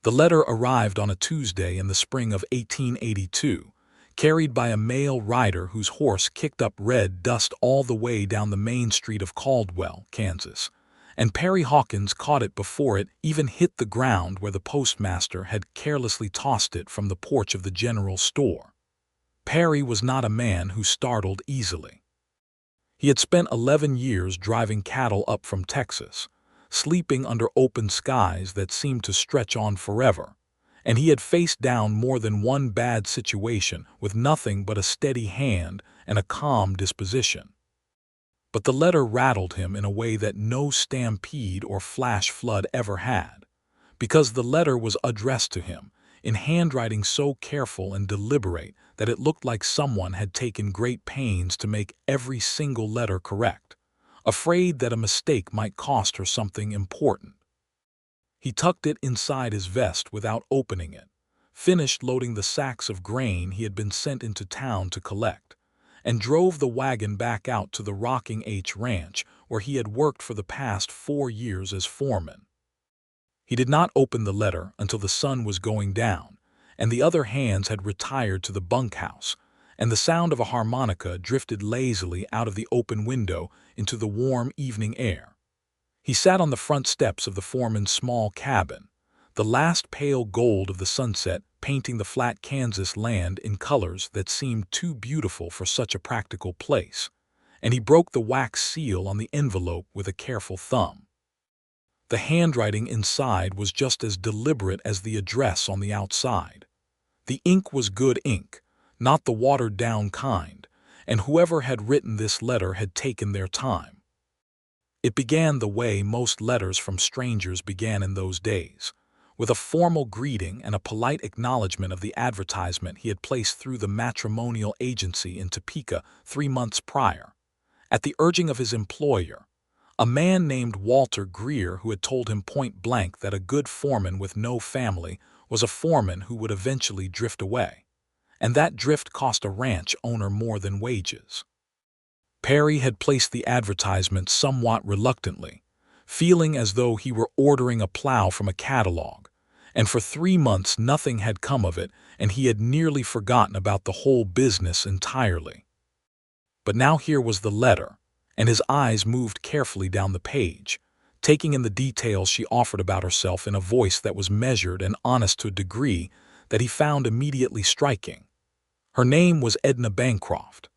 The letter arrived on a Tuesday in the spring of 1882, carried by a male rider whose horse kicked up red dust all the way down the main street of Caldwell, Kansas, and Perry Hawkins caught it before it even hit the ground where the postmaster had carelessly tossed it from the porch of the general store. Perry was not a man who startled easily. He had spent 11 years driving cattle up from Texas, sleeping under open skies that seemed to stretch on forever, and he had faced down more than one bad situation with nothing but a steady hand and a calm disposition. But the letter rattled him in a way that no stampede or flash flood ever had, because the letter was addressed to him in handwriting so careful and deliberate that it looked like someone had taken great pains to make every single letter correct, afraid that a mistake might cost her something important. He tucked it inside his vest without opening it, finished loading the sacks of grain he had been sent into town to collect, and drove the wagon back out to the Rocking H Ranch where he had worked for the past 4 years as foreman. He did not open the letter until the sun was going down, and the other hands had retired to the bunkhouse, and the sound of a harmonica drifted lazily out of the open window into the warm evening air. He sat on the front steps of the foreman's small cabin, the last pale gold of the sunset painting the flat Kansas land in colors that seemed too beautiful for such a practical place, and he broke the wax seal on the envelope with a careful thumb. The handwriting inside was just as deliberate as the address on the outside. The ink was good ink, not the watered-down kind, and whoever had written this letter had taken their time. It began the way most letters from strangers began in those days, with a formal greeting and a polite acknowledgement of the advertisement he had placed through the matrimonial agency in Topeka 3 months prior, at the urging of his employer, a man named Walter Greer, who had told him point blank that a good foreman with no family was a foreman who would eventually drift away, and that drift cost a ranch owner more than wages. Perry had placed the advertisement somewhat reluctantly, feeling as though he were ordering a plow from a catalog, and for 3 months nothing had come of it, and he had nearly forgotten about the whole business entirely. But now here was the letter, and his eyes moved carefully down the page, taking in the details she offered about herself in a voice that was measured and honest to a degree that he found immediately striking. Her name was Edna Bancroft.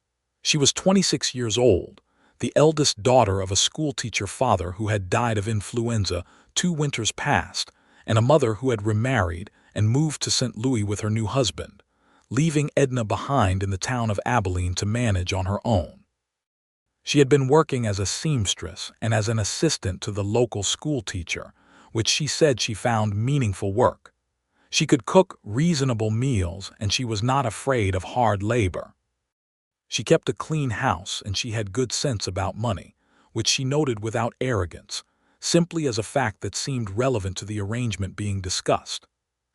She was 26 years old, the eldest daughter of a schoolteacher father who had died of influenza 2 winters past, and a mother who had remarried and moved to St. Louis with her new husband, leaving Edna behind in the town of Abilene to manage on her own. She had been working as a seamstress and as an assistant to the local schoolteacher, which she said she found meaningful work. She could cook reasonable meals, and she was not afraid of hard labor. She kept a clean house, and she had good sense about money, which she noted without arrogance, simply as a fact that seemed relevant to the arrangement being discussed.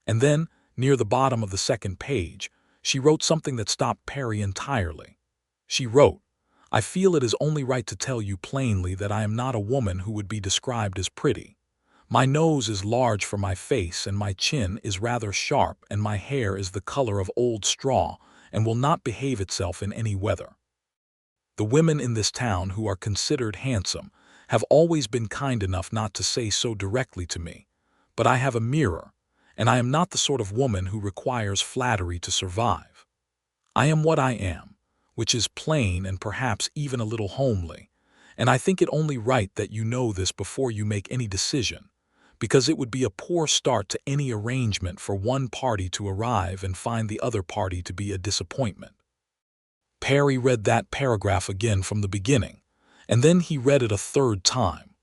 And then, near the bottom of the second page, she wrote something that stopped Perry entirely. She wrote, "I feel it is only right to tell you plainly that I am not a woman who would be described as pretty. My nose is large for my face, and my chin is rather sharp, and my hair is the color of old straw and will not behave itself in any weather. The women in this town who are considered handsome have always been kind enough not to say so directly to me, but I have a mirror, and I am not the sort of woman who requires flattery to survive. I am what I am, which is plain and perhaps even a little homely, and I think it only right that you know this before you make any decision, because it would be a poor start to any arrangement for one party to arrive and find the other party to be a disappointment." Perry read that paragraph again from the beginning, and then he read it a third time.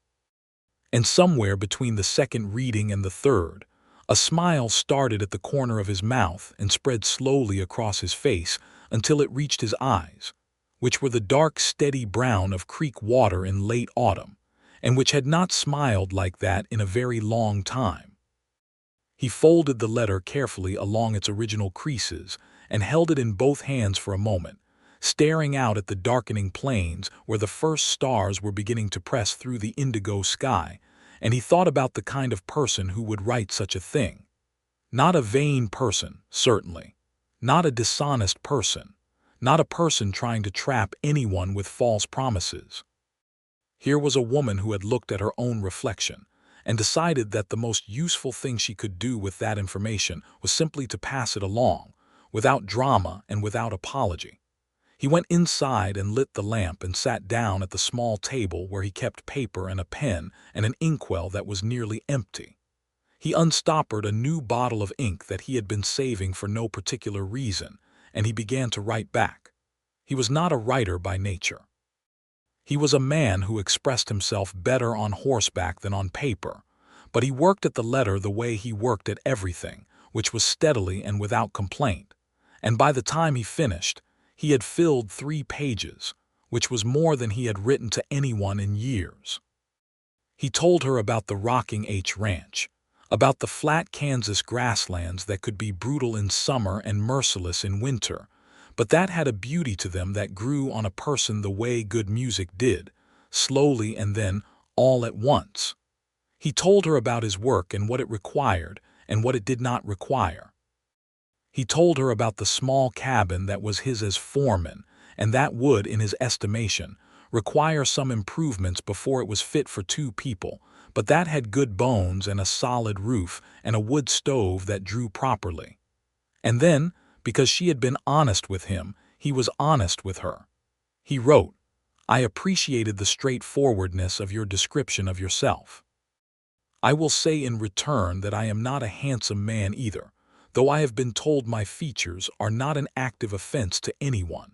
And somewhere between the second reading and the third, a smile started at the corner of his mouth and spread slowly across his face until it reached his eyes, which were the dark, steady brown of creek water in late autumn, and which had not smiled like that in a very long time. He folded the letter carefully along its original creases and held it in both hands for a moment, staring out at the darkening plains where the first stars were beginning to press through the indigo sky, and he thought about the kind of person who would write such a thing. Not a vain person, certainly. Not a dishonest person. Not a person trying to trap anyone with false promises. Here was a woman who had looked at her own reflection and decided that the most useful thing she could do with that information was simply to pass it along, without drama and without apology. He went inside and lit the lamp and sat down at the small table where he kept paper and a pen and an inkwell that was nearly empty. He unstoppered a new bottle of ink that he had been saving for no particular reason, and he began to write back. He was not a writer by nature. He was a man who expressed himself better on horseback than on paper, but he worked at the letter the way he worked at everything, which was steadily and without complaint, and by the time he finished, he had filled 3 pages, which was more than he had written to anyone in years. He told her about the Rocking H Ranch, about the flat Kansas grasslands that could be brutal in summer and merciless in winter, but that had a beauty to them that grew on a person the way good music did, slowly and then all at once. He told her about his work and what it required and what it did not require. He told her about the small cabin that was his as foreman, and that would, in his estimation, require some improvements before it was fit for 2 people, but that had good bones and a solid roof and a wood stove that drew properly. And then, because she had been honest with him, he was honest with her. He wrote, "I appreciated the straightforwardness of your description of yourself. I will say in return that I am not a handsome man either, though I have been told my features are not an active offense to anyone.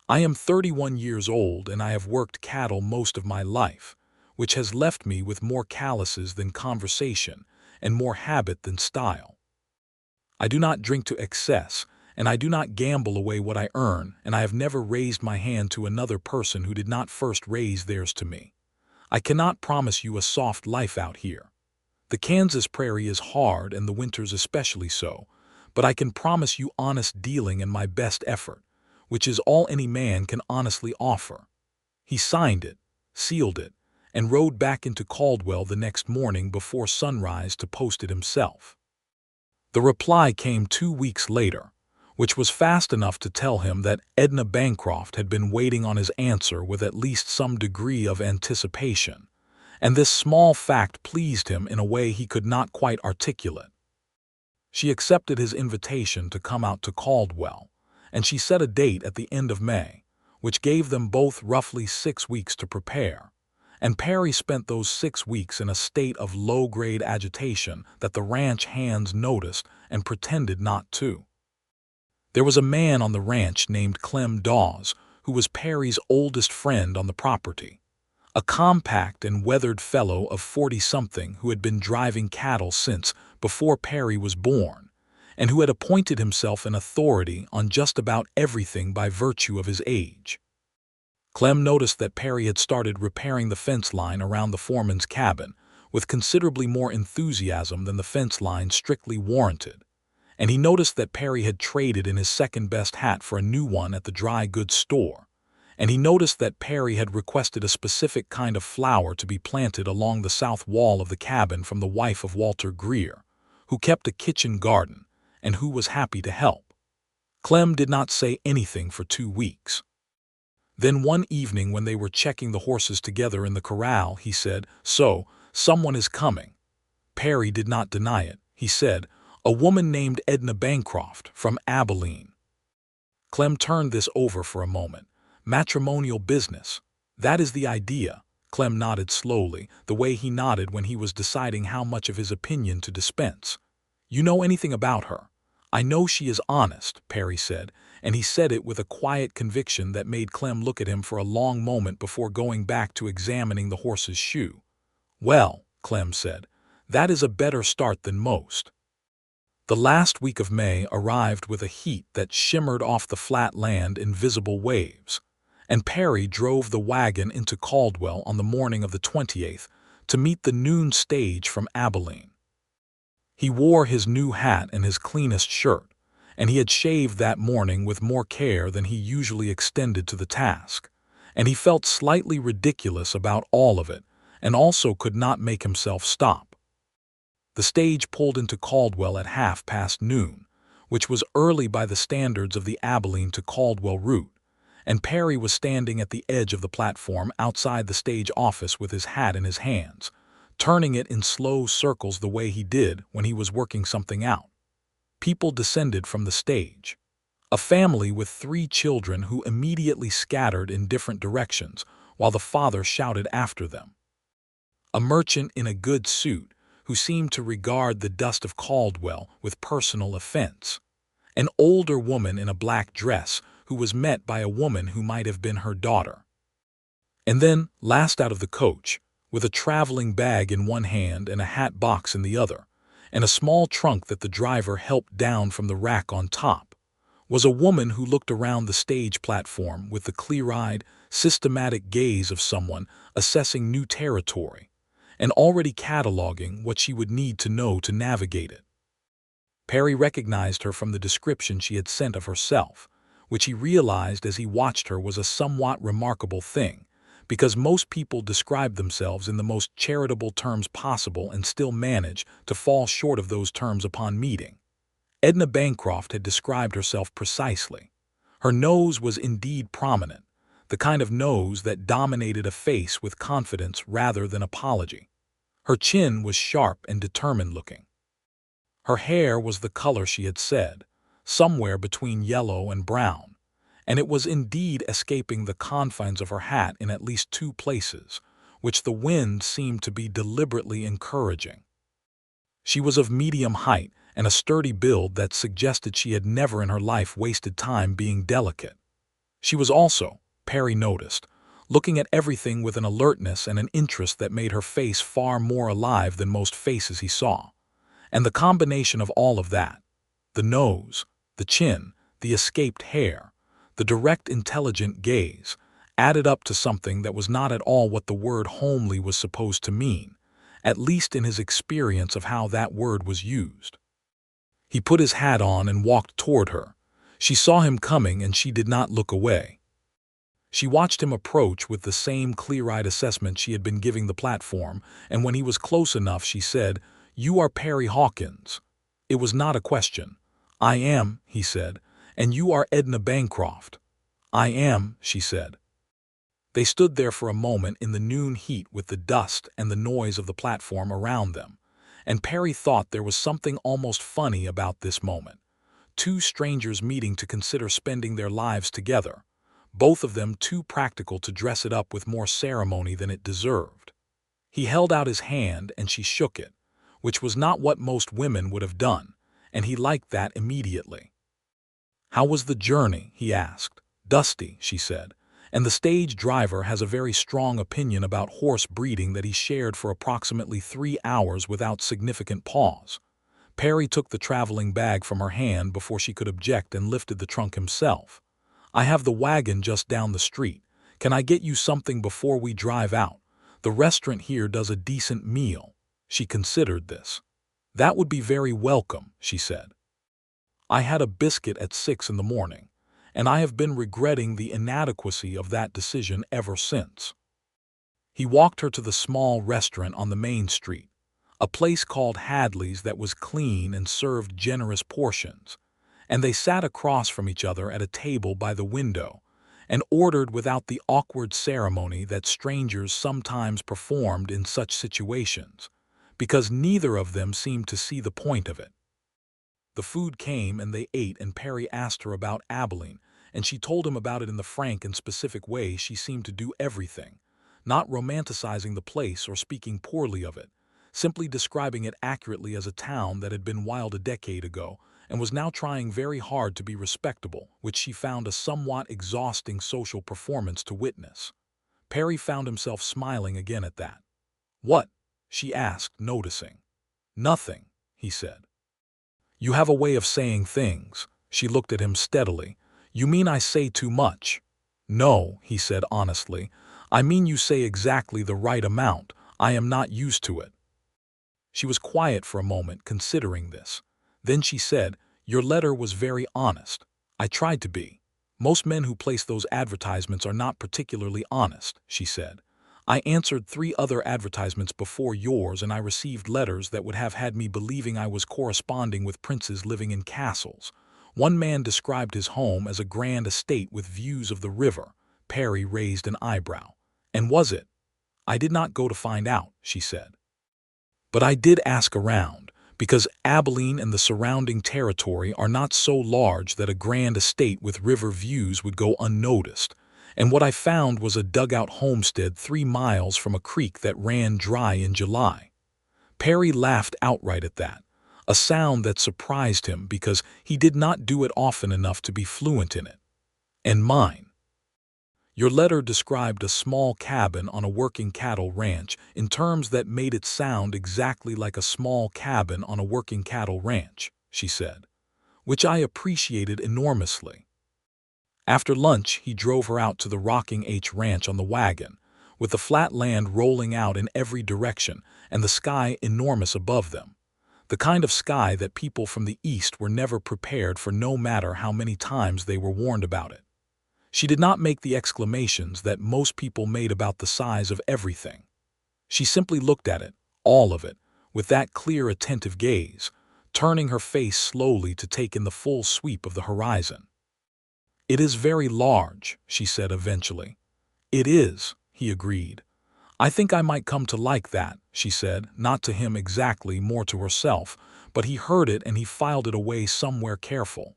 I am 31 years old and I have worked cattle most of my life, which has left me with more calluses than conversation and more habit than style. I do not drink to excess, and I do not gamble away what I earn, and I have never raised my hand to another person who did not first raise theirs to me. I cannot promise you a soft life out here. The Kansas prairie is hard and the winters especially so, but I can promise you honest dealing and my best effort, which is all any man can honestly offer." He signed it, sealed it, and rode back into Caldwell the next morning before sunrise to post it himself. The reply came 2 weeks later, which was fast enough to tell him that Edna Bancroft had been waiting on his answer with at least some degree of anticipation, and this small fact pleased him in a way he could not quite articulate. She accepted his invitation to come out to Caldwell, and she set a date at the end of May, which gave them both roughly 6 weeks to prepare, and Perry spent those 6 weeks in a state of low-grade agitation that the ranch hands noticed and pretended not to. There was a man on the ranch named Clem Dawes, who was Perry's oldest friend on the property, a compact and weathered fellow of 40-something who had been driving cattle since before Perry was born, and who had appointed himself an authority on just about everything by virtue of his age. Clem noticed that Perry had started repairing the fence line around the foreman's cabin with considerably more enthusiasm than the fence line strictly warranted, and he noticed that Perry had traded in his second-best hat for a new one at the dry goods store, and he noticed that Perry had requested a specific kind of flower to be planted along the south wall of the cabin from the wife of Walter Greer, who kept a kitchen garden and who was happy to help. Clem did not say anything for 2 weeks. Then one evening when they were checking the horses together in the corral, he said, "So, someone is coming." Perry did not deny it. He said, "A woman named Edna Bancroft from Abilene." Clem turned this over for a moment. "Matrimonial business. That is the idea." Clem nodded slowly, the way he nodded when he was deciding how much of his opinion to dispense. "You know anything about her?" "I know she is honest," Perry said, and he said it with a quiet conviction that made Clem look at him for a long moment before going back to examining the horse's shoe. "Well," Clem said, "that is a better start than most." The last week of May arrived with a heat that shimmered off the flat land in visible waves, and Perry drove the wagon into Caldwell on the morning of the 28th to meet the noon stage from Abilene. He wore his new hat and his cleanest shirt, and he had shaved that morning with more care than he usually extended to the task, and he felt slightly ridiculous about all of it, and also could not make himself stop. The stage pulled into Caldwell at noon, which was early by the standards of the Abilene to Caldwell route, and Perry was standing at the edge of the platform outside the stage office with his hat in his hands, turning it in slow circles the way he did when he was working something out. People descended from the stage. A family with 3 children who immediately scattered in different directions while the father shouted after them. A merchant in a good suit who seemed to regard the dust of Caldwell with personal offense. An older woman in a black dress who was met by a woman who might have been her daughter. And then, last out of the coach, with a traveling bag in one hand and a hat box in the other, and a small trunk that the driver helped down from the rack on top, was a woman who looked around the stage platform with the clear-eyed, systematic gaze of someone assessing new territory and already cataloging what she would need to know to navigate it. Perry recognized her from the description she had sent of herself, which he realized as he watched her was a somewhat remarkable thing, because most people describe themselves in the most charitable terms possible and still manage to fall short of those terms upon meeting. Edna Bancroft had described herself precisely. Her nose was indeed prominent, the kind of nose that dominated a face with confidence rather than apology. Her chin was sharp and determined-looking. Her hair was the color she had said, somewhere between yellow and brown, and it was indeed escaping the confines of her hat in at least 2 places, which the wind seemed to be deliberately encouraging. She was of medium height and a sturdy build that suggested she had never in her life wasted time being delicate. She was also, Perry noticed, looking at everything with an alertness and an interest that made her face far more alive than most faces he saw. And the combination of all of that, the nose, the chin, the escaped hair, the direct intelligent gaze, added up to something that was not at all what the word homely was supposed to mean, at least in his experience of how that word was used. He put his hat on and walked toward her. She saw him coming and she did not look away. She watched him approach with the same clear-eyed assessment she had been giving the platform, and when he was close enough she said, "You are Perry Hawkins." It was not a question. "I am," he said. "And you are Edna Bancroft." "I am," she said. They stood there for a moment in the noon heat with the dust and the noise of the platform around them, and Perry thought there was something almost funny about this moment. 2 strangers meeting to consider spending their lives together, both of them too practical to dress it up with more ceremony than it deserved. He held out his hand and she shook it, which was not what most women would have done, and he liked that immediately. "How was the journey?" he asked. "Dusty," she said, "and the stage driver has a very strong opinion about horse breeding that he shared for approximately 3 hours without significant pause." Perry took the traveling bag from her hand before she could object and lifted the trunk himself. "I have the wagon just down the street. Can I get you something before we drive out? The restaurant here does a decent meal." She considered this. "That would be very welcome," she said. "I had a biscuit at 6 in the morning, and I have been regretting the inadequacy of that decision ever since." He walked her to the small restaurant on the main street, a place called Hadley's that was clean and served generous portions, and they sat across from each other at a table by the window and ordered without the awkward ceremony that strangers sometimes performed in such situations, because neither of them seemed to see the point of it. The food came and they ate, and Perry asked her about Abilene, and she told him about it in the frank and specific way she seemed to do everything, not romanticizing the place or speaking poorly of it, simply describing it accurately as a town that had been wild a decade ago and was now trying very hard to be respectable, which she found a somewhat exhausting social performance to witness. Perry found himself smiling again at that. "What?" she asked, noticing. "Nothing," he said. "You have a way of saying things." She looked at him steadily. "You mean I say too much?" "No," he said honestly. "I mean you say exactly the right amount. I am not used to it." She was quiet for a moment, considering this. Then she said, "Your letter was very honest." "I tried to be. Most men who place those advertisements are not particularly honest," she said. I answered 3 other advertisements before yours, and I received letters that would have had me believing I was corresponding with princes living in castles. One man described his home as a grand estate with views of the river. Perry raised an eyebrow. And was it? I did not go to find out, she said. But I did ask around, because Abilene and the surrounding territory are not so large that a grand estate with river views would go unnoticed. And what I found was a dugout homestead 3 miles from a creek that ran dry in July. Perry laughed outright at that, a sound that surprised him because he did not do it often enough to be fluent in it. And mine. Your letter described a small cabin on a working cattle ranch in terms that made it sound exactly like a small cabin on a working cattle ranch, she said, which I appreciated enormously. After lunch, he drove her out to the Rocking H Ranch on the wagon, with the flat land rolling out in every direction and the sky enormous above them, the kind of sky that people from the East were never prepared for no matter how many times they were warned about it. She did not make the exclamations that most people made about the size of everything. She simply looked at it, all of it, with that clear, attentive gaze, turning her face slowly to take in the full sweep of the horizon. "It is very large," she said eventually. "It is," he agreed. "I think I might come to like that," she said, not to him exactly, more to herself, but he heard it and he filed it away somewhere careful.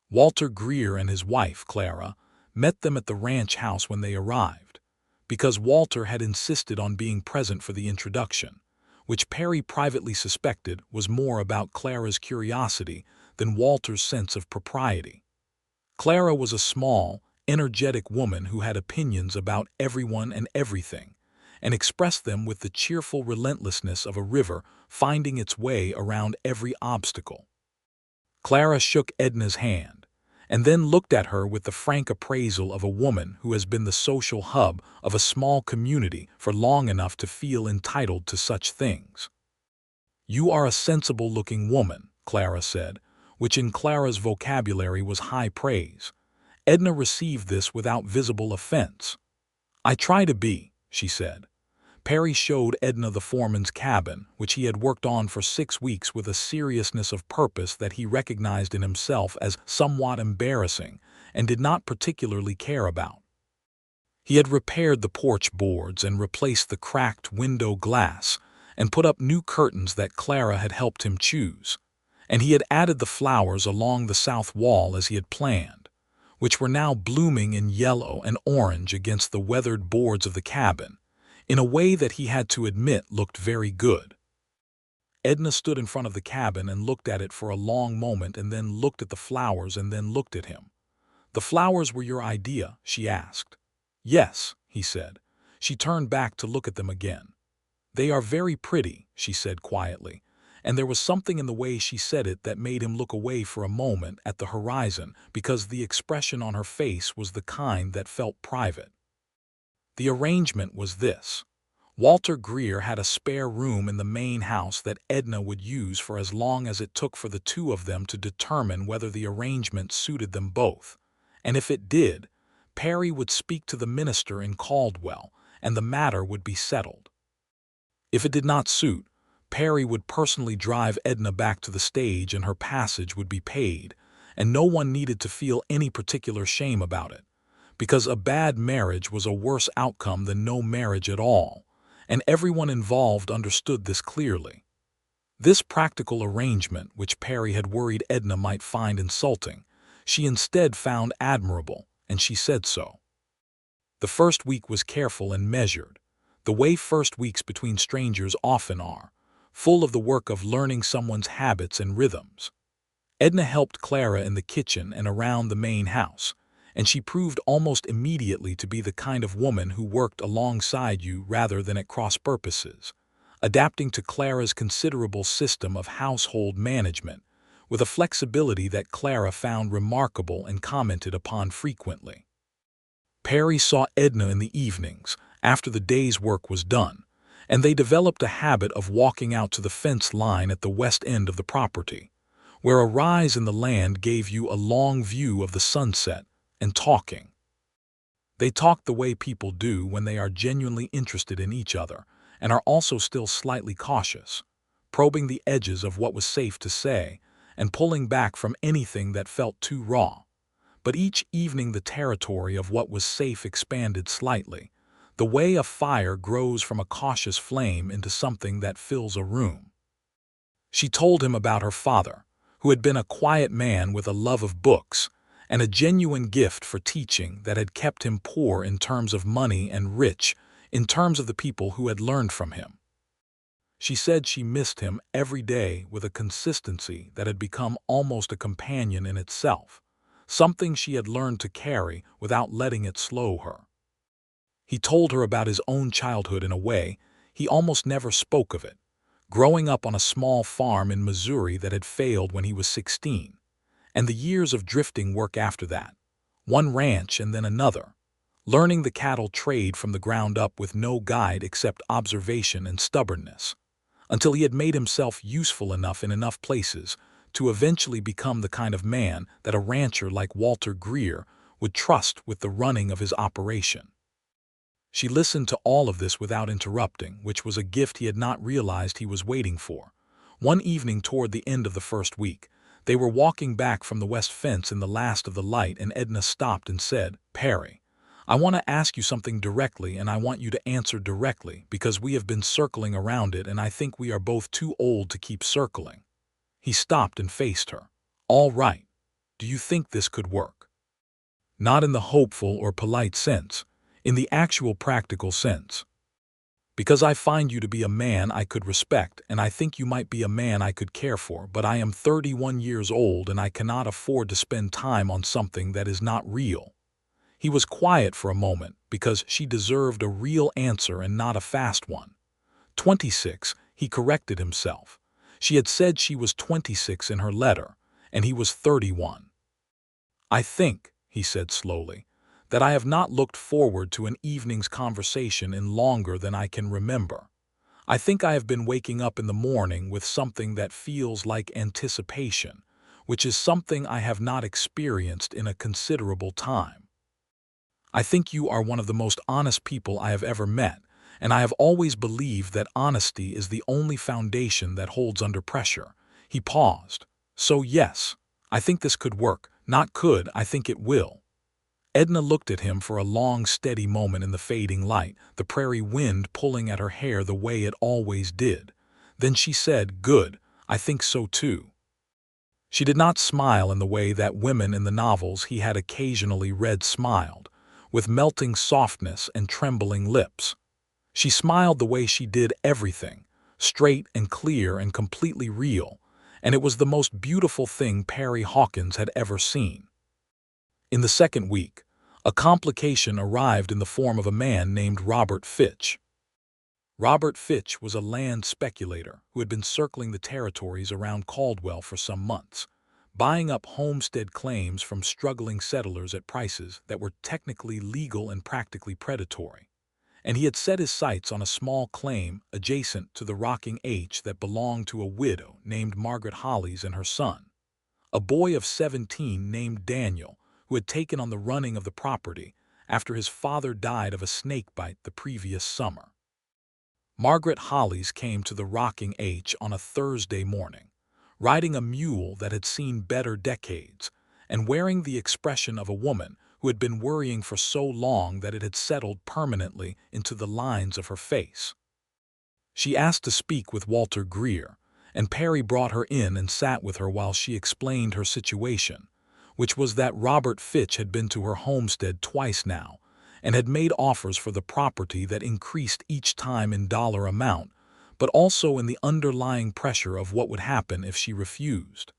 Walter Greer and his wife, Clara, met them at the ranch house when they arrived, because Walter had insisted on being present for the introduction, which Perry privately suspected was more about Clara's curiosity than Walter's sense of propriety. Clara was a small, energetic woman who had opinions about everyone and everything, and expressed them with the cheerful relentlessness of a river finding its way around every obstacle. Clara shook Edna's hand, and then looked at her with the frank appraisal of a woman who has been the social hub of a small community for long enough to feel entitled to such things. "You are a sensible-looking woman," Clara said, which in Clara's vocabulary was high praise. Edna received this without visible offense. "I try to be," she said. Perry showed Edna the foreman's cabin, which he had worked on for 6 weeks with a seriousness of purpose that he recognized in himself as somewhat embarrassing and did not particularly care about. He had repaired the porch boards and replaced the cracked window glass and put up new curtains that Clara had helped him choose, and he had added the flowers along the south wall as he had planned, which were now blooming in yellow and orange against the weathered boards of the cabin, in a way that he had to admit looked very good. Edna stood in front of the cabin and looked at it for a long moment and then looked at the flowers and then looked at him. "The flowers were your idea?" she asked. "Yes," he said. She turned back to look at them again. "They are very pretty," she said quietly, and there was something in the way she said it that made him look away for a moment at the horizon because the expression on her face was the kind that felt private. The arrangement was this. Walter Greer had a spare room in the main house that Edna would use for as long as it took for the 2 of them to determine whether the arrangement suited them both, and if it did, Perry would speak to the minister in Caldwell, and the matter would be settled. If it did not suit, Perry would personally drive Edna back to the stage and her passage would be paid, and no one needed to feel any particular shame about it, because a bad marriage was a worse outcome than no marriage at all, and everyone involved understood this clearly. This practical arrangement, which Perry had worried Edna might find insulting, she instead found admirable, and she said so. The first week was careful and measured, the way first weeks between strangers often are, full of the work of learning someone's habits and rhythms. Edna helped Clara in the kitchen and around the main house, and she proved almost immediately to be the kind of woman who worked alongside you rather than at cross purposes, adapting to Clara's considerable system of household management, with a flexibility that Clara found remarkable and commented upon frequently. Perry saw Edna in the evenings, after the day's work was done, and they developed a habit of walking out to the fence line at the west end of the property, where a rise in the land gave you a long view of the sunset, and talking. They talked the way people do when they are genuinely interested in each other and are also still slightly cautious, probing the edges of what was safe to say and pulling back from anything that felt too raw. But each evening the territory of what was safe expanded slightly, the way a fire grows from a cautious flame into something that fills a room. She told him about her father, who had been a quiet man with a love of books and a genuine gift for teaching that had kept him poor in terms of money and rich in terms of the people who had learned from him. She said she missed him every day with a consistency that had become almost a companion in itself, something she had learned to carry without letting it slow her. He told her about his own childhood in a way he almost never spoke of it, growing up on a small farm in Missouri that had failed when he was 16, and the years of drifting work after that, one ranch and then another, learning the cattle trade from the ground up with no guide except observation and stubbornness, until he had made himself useful enough in enough places to eventually become the kind of man that a rancher like Walter Greer would trust with the running of his operation. She listened to all of this without interrupting, which was a gift he had not realized he was waiting for. One evening toward the end of the first week, they were walking back from the west fence in the last of the light, and Edna stopped and said, "Perry, I want to ask you something directly, and I want you to answer directly because we have been circling around it and I think we are both too old to keep circling." He stopped and faced her. "All right. Do you think this could work?" Not in the hopeful or polite sense, in the actual practical sense. "Because I find you to be a man I could respect, and I think you might be a man I could care for, but I am 31 years old and I cannot afford to spend time on something that is not real." He was quiet for a moment because she deserved a real answer and not a fast one. 26, he corrected himself. She had said she was 26 in her letter, and he was 31. "I think," he said slowly, "that I have not looked forward to an evening's conversation in longer than I can remember. I think I have been waking up in the morning with something that feels like anticipation, which is something I have not experienced in a considerable time. I think you are one of the most honest people I have ever met, and I have always believed that honesty is the only foundation that holds under pressure." He paused. "So yes, I think this could work. Not could, I think it will." Edna looked at him for a long, steady moment in the fading light, the prairie wind pulling at her hair the way it always did. Then she said, "Good, I think so too." She did not smile in the way that women in the novels he had occasionally read smiled, with melting softness and trembling lips. She smiled the way she did everything, straight and clear and completely real, and it was the most beautiful thing Perry Hawkins had ever seen. In the second week, a complication arrived in the form of a man named Robert Fitch. Robert Fitch was a land speculator who had been circling the territories around Caldwell for some months, buying up homestead claims from struggling settlers at prices that were technically legal and practically predatory. And he had set his sights on a small claim adjacent to the Rocking H that belonged to a widow named Margaret Hollies and her son, a boy of 17 named Daniel, who had taken on the running of the property after his father died of a snake bite the previous summer. Margaret Hollies came to the Rocking H on a Thursday morning, riding a mule that had seen better decades, and wearing the expression of a woman who had been worrying for so long that it had settled permanently into the lines of her face. She asked to speak with Walter Greer, and Perry brought her in and sat with her while she explained her situation, which was that Robert Fitch had been to her homestead twice now, and had made offers for the property that increased each time in dollar amount, but also in the underlying pressure of what would happen if she refused.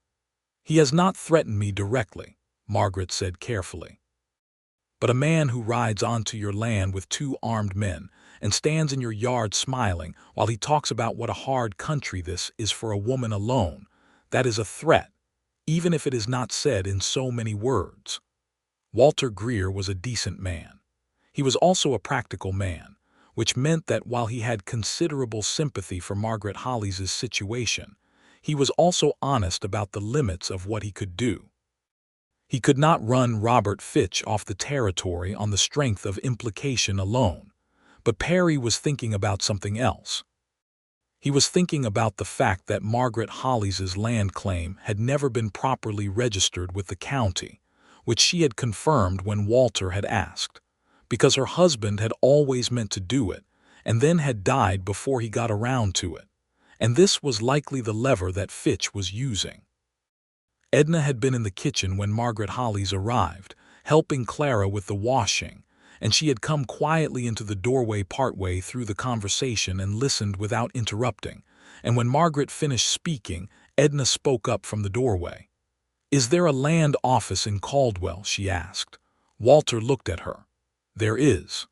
"He has not threatened me directly," Margaret said carefully. "But a man who rides onto your land with 2 armed men and stands in your yard smiling while he talks about what a hard country this is for a woman alone, that is a threat, even if it is not said in so many words." Walter Greer was a decent man. He was also a practical man, which meant that while he had considerable sympathy for Margaret Hollies' situation, he was also honest about the limits of what he could do. He could not run Robert Fitch off the territory on the strength of implication alone. But Perry was thinking about something else. He was thinking about the fact that Margaret Hollis's land claim had never been properly registered with the county, which she had confirmed when Walter had asked, because her husband had always meant to do it, and then had died before he got around to it, and this was likely the lever that Fitch was using. Edna had been in the kitchen when Margaret Hollis arrived, helping Clara with the washing, and she had come quietly into the doorway partway through the conversation and listened without interrupting, and when Margaret finished speaking, Edna spoke up from the doorway. "Is there a land office in Caldwell?" she asked. Walter looked at her. "There is."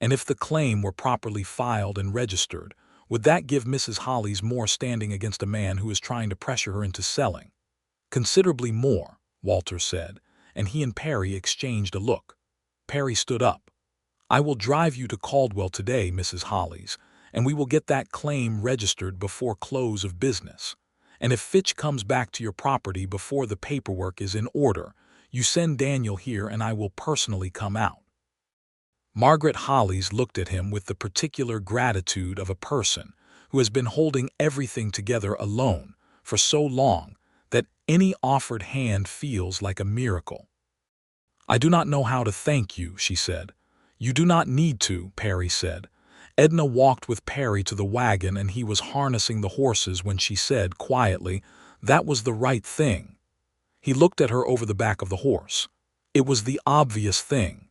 "And if the claim were properly filed and registered, would that give Mrs. Hollis more standing against a man who is trying to pressure her into selling?" "Considerably more," Walter said, and he and Perry exchanged a look. Perry stood up. "I will drive you to Caldwell today, Mrs. Hollis, and we will get that claim registered before close of business. And if Fitch comes back to your property before the paperwork is in order, you send Daniel here and I will personally come out." Margaret Hollis looked at him with the particular gratitude of a person who has been holding everything together alone for so long that any offered hand feels like a miracle. "I do not know how to thank you," she said. "You do not need to," Perry said. Edna walked with Perry to the wagon and he was harnessing the horses when she said quietly, "That was the right thing." He looked at her over the back of the horse. "It was the obvious thing."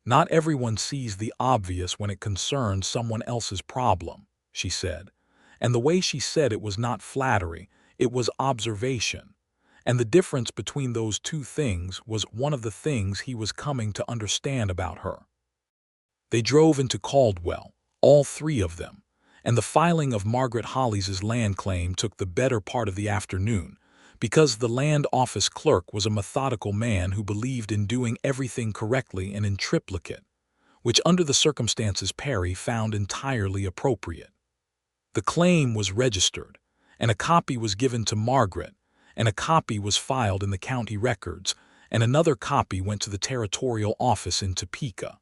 "Not everyone sees the obvious when it concerns someone else's problem," she said. And the way she said it was not flattery, it was observation. And the difference between those two things was one of the things he was coming to understand about her. They drove into Caldwell, all three of them, and the filing of Margaret Hollis's land claim took the better part of the afternoon, because the land office clerk was a methodical man who believed in doing everything correctly and in triplicate, which under the circumstances Perry found entirely appropriate. The claim was registered, and a copy was given to Margaret, and a copy was filed in the county records, and another copy went to the territorial office in Topeka.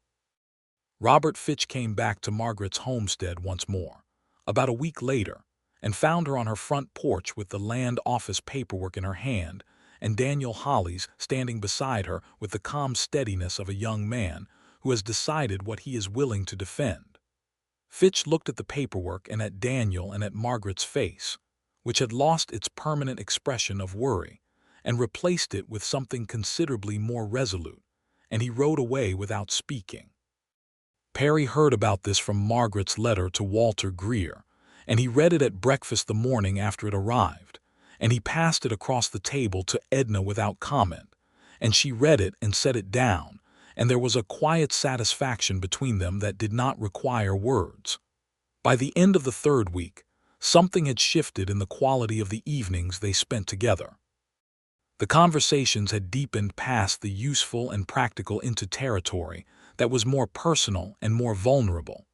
Robert Fitch came back to Margaret's homestead once more, about a week later, and found her on her front porch with the land office paperwork in her hand, and Daniel Hollis standing beside her with the calm steadiness of a young man who has decided what he is willing to defend. Fitch looked at the paperwork and at Daniel and at Margaret's face, which had lost its permanent expression of worry, and replaced it with something considerably more resolute, and he rode away without speaking. Perry heard about this from Margaret's letter to Walter Greer, and he read it at breakfast the morning after it arrived, and he passed it across the table to Edna without comment, and she read it and set it down, and there was a quiet satisfaction between them that did not require words. By the end of the third week, something had shifted in the quality of the evenings they spent together. The conversations had deepened past the useful and practical into territory that was more personal and more vulnerable,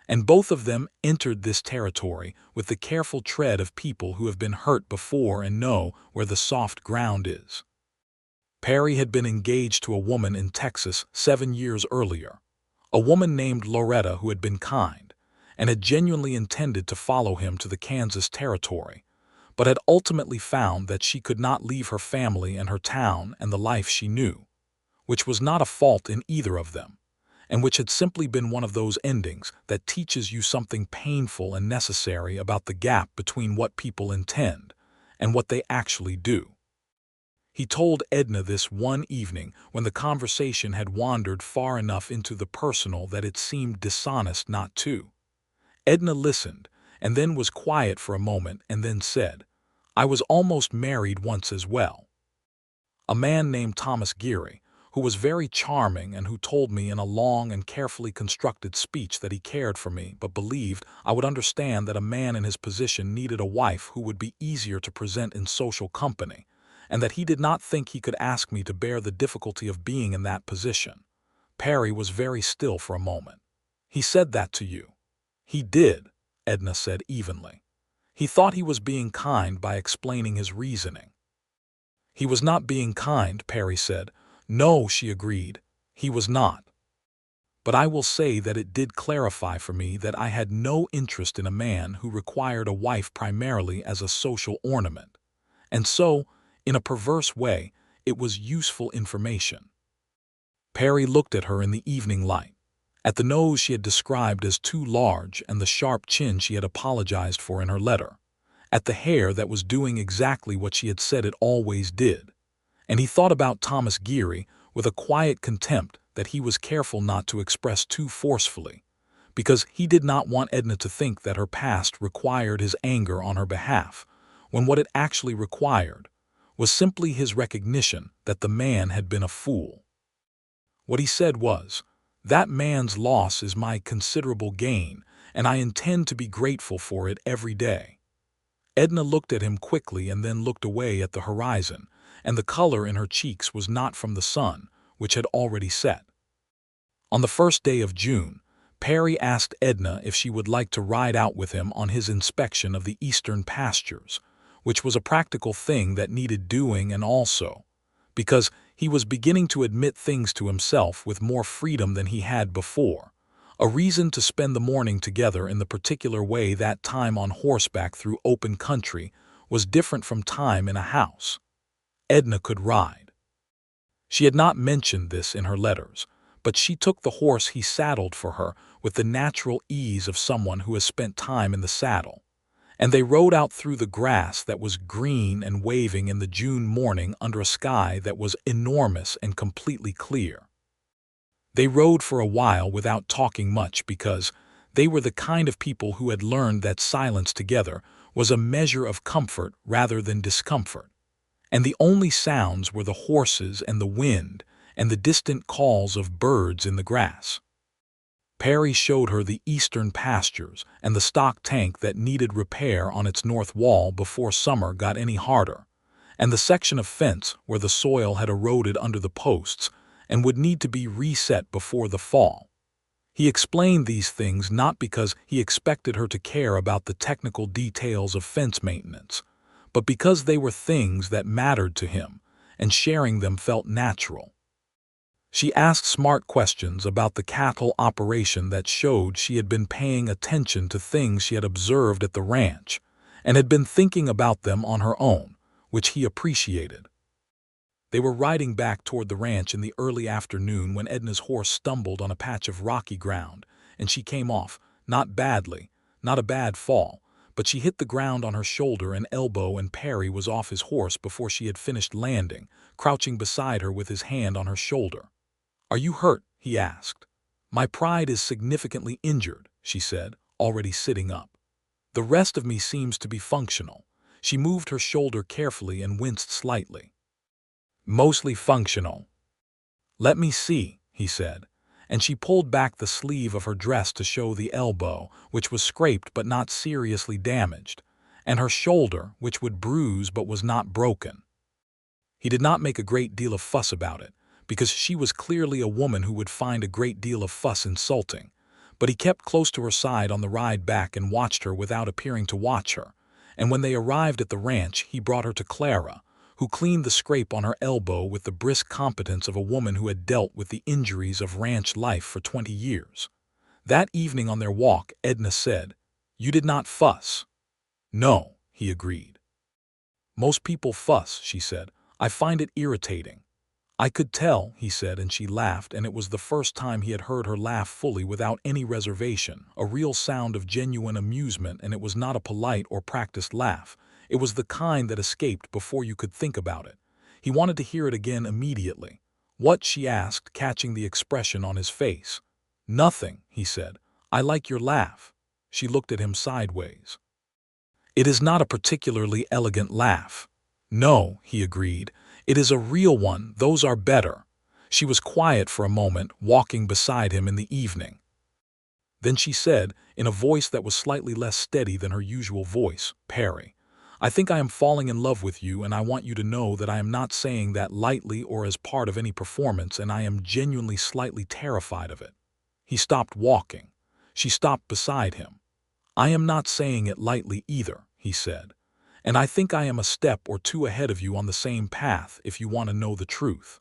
and both of them entered this territory with the careful tread of people who have been hurt before and know where the soft ground is. Perry had been engaged to a woman in Texas 7 years earlier, a woman named Loretta who had been kind, and had genuinely intended to follow him to the Kansas territory, but had ultimately found that she could not leave her family and her town and the life she knew, which was not a fault in either of them, and which had simply been one of those endings that teaches you something painful and necessary about the gap between what people intend and what they actually do. He told Edna this one evening when the conversation had wandered far enough into the personal that it seemed dishonest not to. Edna listened, and then was quiet for a moment and then said, "I was almost married once as well. A man named Thomas Geary, who was very charming and who told me in a long and carefully constructed speech that he cared for me but believed I would understand that a man in his position needed a wife who would be easier to present in social company, and that he did not think he could ask me to bear the difficulty of being in that position." Perry was very still for a moment. "He said that to you?" "He did," Edna said evenly. "He thought he was being kind by explaining his reasoning." He was not being kind, Perry said. No, she agreed. He was not. But I will say that it did clarify for me that I had no interest in a man who required a wife primarily as a social ornament. And so, in a perverse way, it was useful information. Perry looked at her in the evening light, at the nose she had described as too large and the sharp chin she had apologized for in her letter, at the hair that was doing exactly what she had said it always did. And he thought about Thomas Geary with a quiet contempt that he was careful not to express too forcefully, because he did not want Edna to think that her past required his anger on her behalf, when what it actually required was simply his recognition that the man had been a fool. What he said was, "That man's loss is my considerable gain, and I intend to be grateful for it every day." Edna looked at him quickly and then looked away at the horizon, and the color in her cheeks was not from the sun, which had already set. On the first day of June, Perry asked Edna if she would like to ride out with him on his inspection of the eastern pastures, which was a practical thing that needed doing, and also because he was beginning to admit things to himself with more freedom than he had before. A reason to spend the morning together in the particular way that time on horseback through open country was different from time in a house. Edna could ride. She had not mentioned this in her letters, but she took the horse he saddled for her with the natural ease of someone who has spent time in the saddle, and they rode out through the grass that was green and waving in the June morning under a sky that was enormous and completely clear. They rode for a while without talking much because they were the kind of people who had learned that silence together was a measure of comfort rather than discomfort, and the only sounds were the horses and the wind and the distant calls of birds in the grass. Perry showed her the eastern pastures and the stock tank that needed repair on its north wall before summer got any harder, and the section of fence where the soil had eroded under the posts and would need to be reset before the fall. He explained these things not because he expected her to care about the technical details of fence maintenance, but because they were things that mattered to him, and sharing them felt natural. She asked smart questions about the cattle operation that showed she had been paying attention to things she had observed at the ranch, and had been thinking about them on her own, which he appreciated. They were riding back toward the ranch in the early afternoon when Edna's horse stumbled on a patch of rocky ground, and she came off, not badly, not a bad fall, but she hit the ground on her shoulder and elbow, and Perry was off his horse before she had finished landing, crouching beside her with his hand on her shoulder. "Are you hurt?" he asked. "My pride is significantly injured," she said, already sitting up. "The rest of me seems to be functional." She moved her shoulder carefully and winced slightly. "Mostly functional." "Let me see," he said, and she pulled back the sleeve of her dress to show the elbow, which was scraped but not seriously damaged, and her shoulder, which would bruise but was not broken. He did not make a great deal of fuss about it, because she was clearly a woman who would find a great deal of fuss insulting, but he kept close to her side on the ride back and watched her without appearing to watch her, and when they arrived at the ranch he brought her to Clara, who cleaned the scrape on her elbow with the brisk competence of a woman who had dealt with the injuries of ranch life for 20 years. That evening on their walk, Edna said, "You did not fuss." "No," he agreed. "Most people fuss," she said. "I find it irritating." "I could tell," he said, and she laughed, and it was the first time he had heard her laugh fully without any reservation, a real sound of genuine amusement, and it was not a polite or practiced laugh. It was the kind that escaped before you could think about it. He wanted to hear it again immediately. "What?" she asked, catching the expression on his face. "Nothing," he said. "I like your laugh." She looked at him sideways. "It is not a particularly elegant laugh." "No," he agreed. "It is a real one. Those are better." She was quiet for a moment, walking beside him in the evening. Then she said, in a voice that was slightly less steady than her usual voice, "Perry, I think I am falling in love with you, and I want you to know that I am not saying that lightly or as part of any performance, and I am genuinely slightly terrified of it." He stopped walking. She stopped beside him. "I am not saying it lightly either," he said, And I think I am a step or two ahead of you on the same path if you want to know the truth."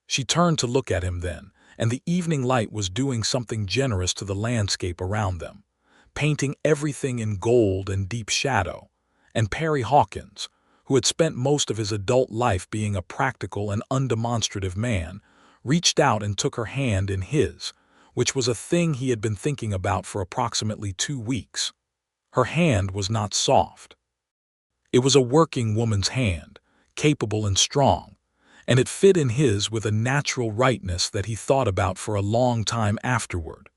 She turned to look at him then, and the evening light was doing something generous to the landscape around them, painting everything in gold and deep shadow. And Perry Hawkins, who had spent most of his adult life being a practical and undemonstrative man, reached out and took her hand in his, which was a thing he had been thinking about for approximately 2 weeks. Her hand was not soft. It was a working woman's hand, capable and strong, and it fit in his with a natural rightness that he thought about for a long time afterward.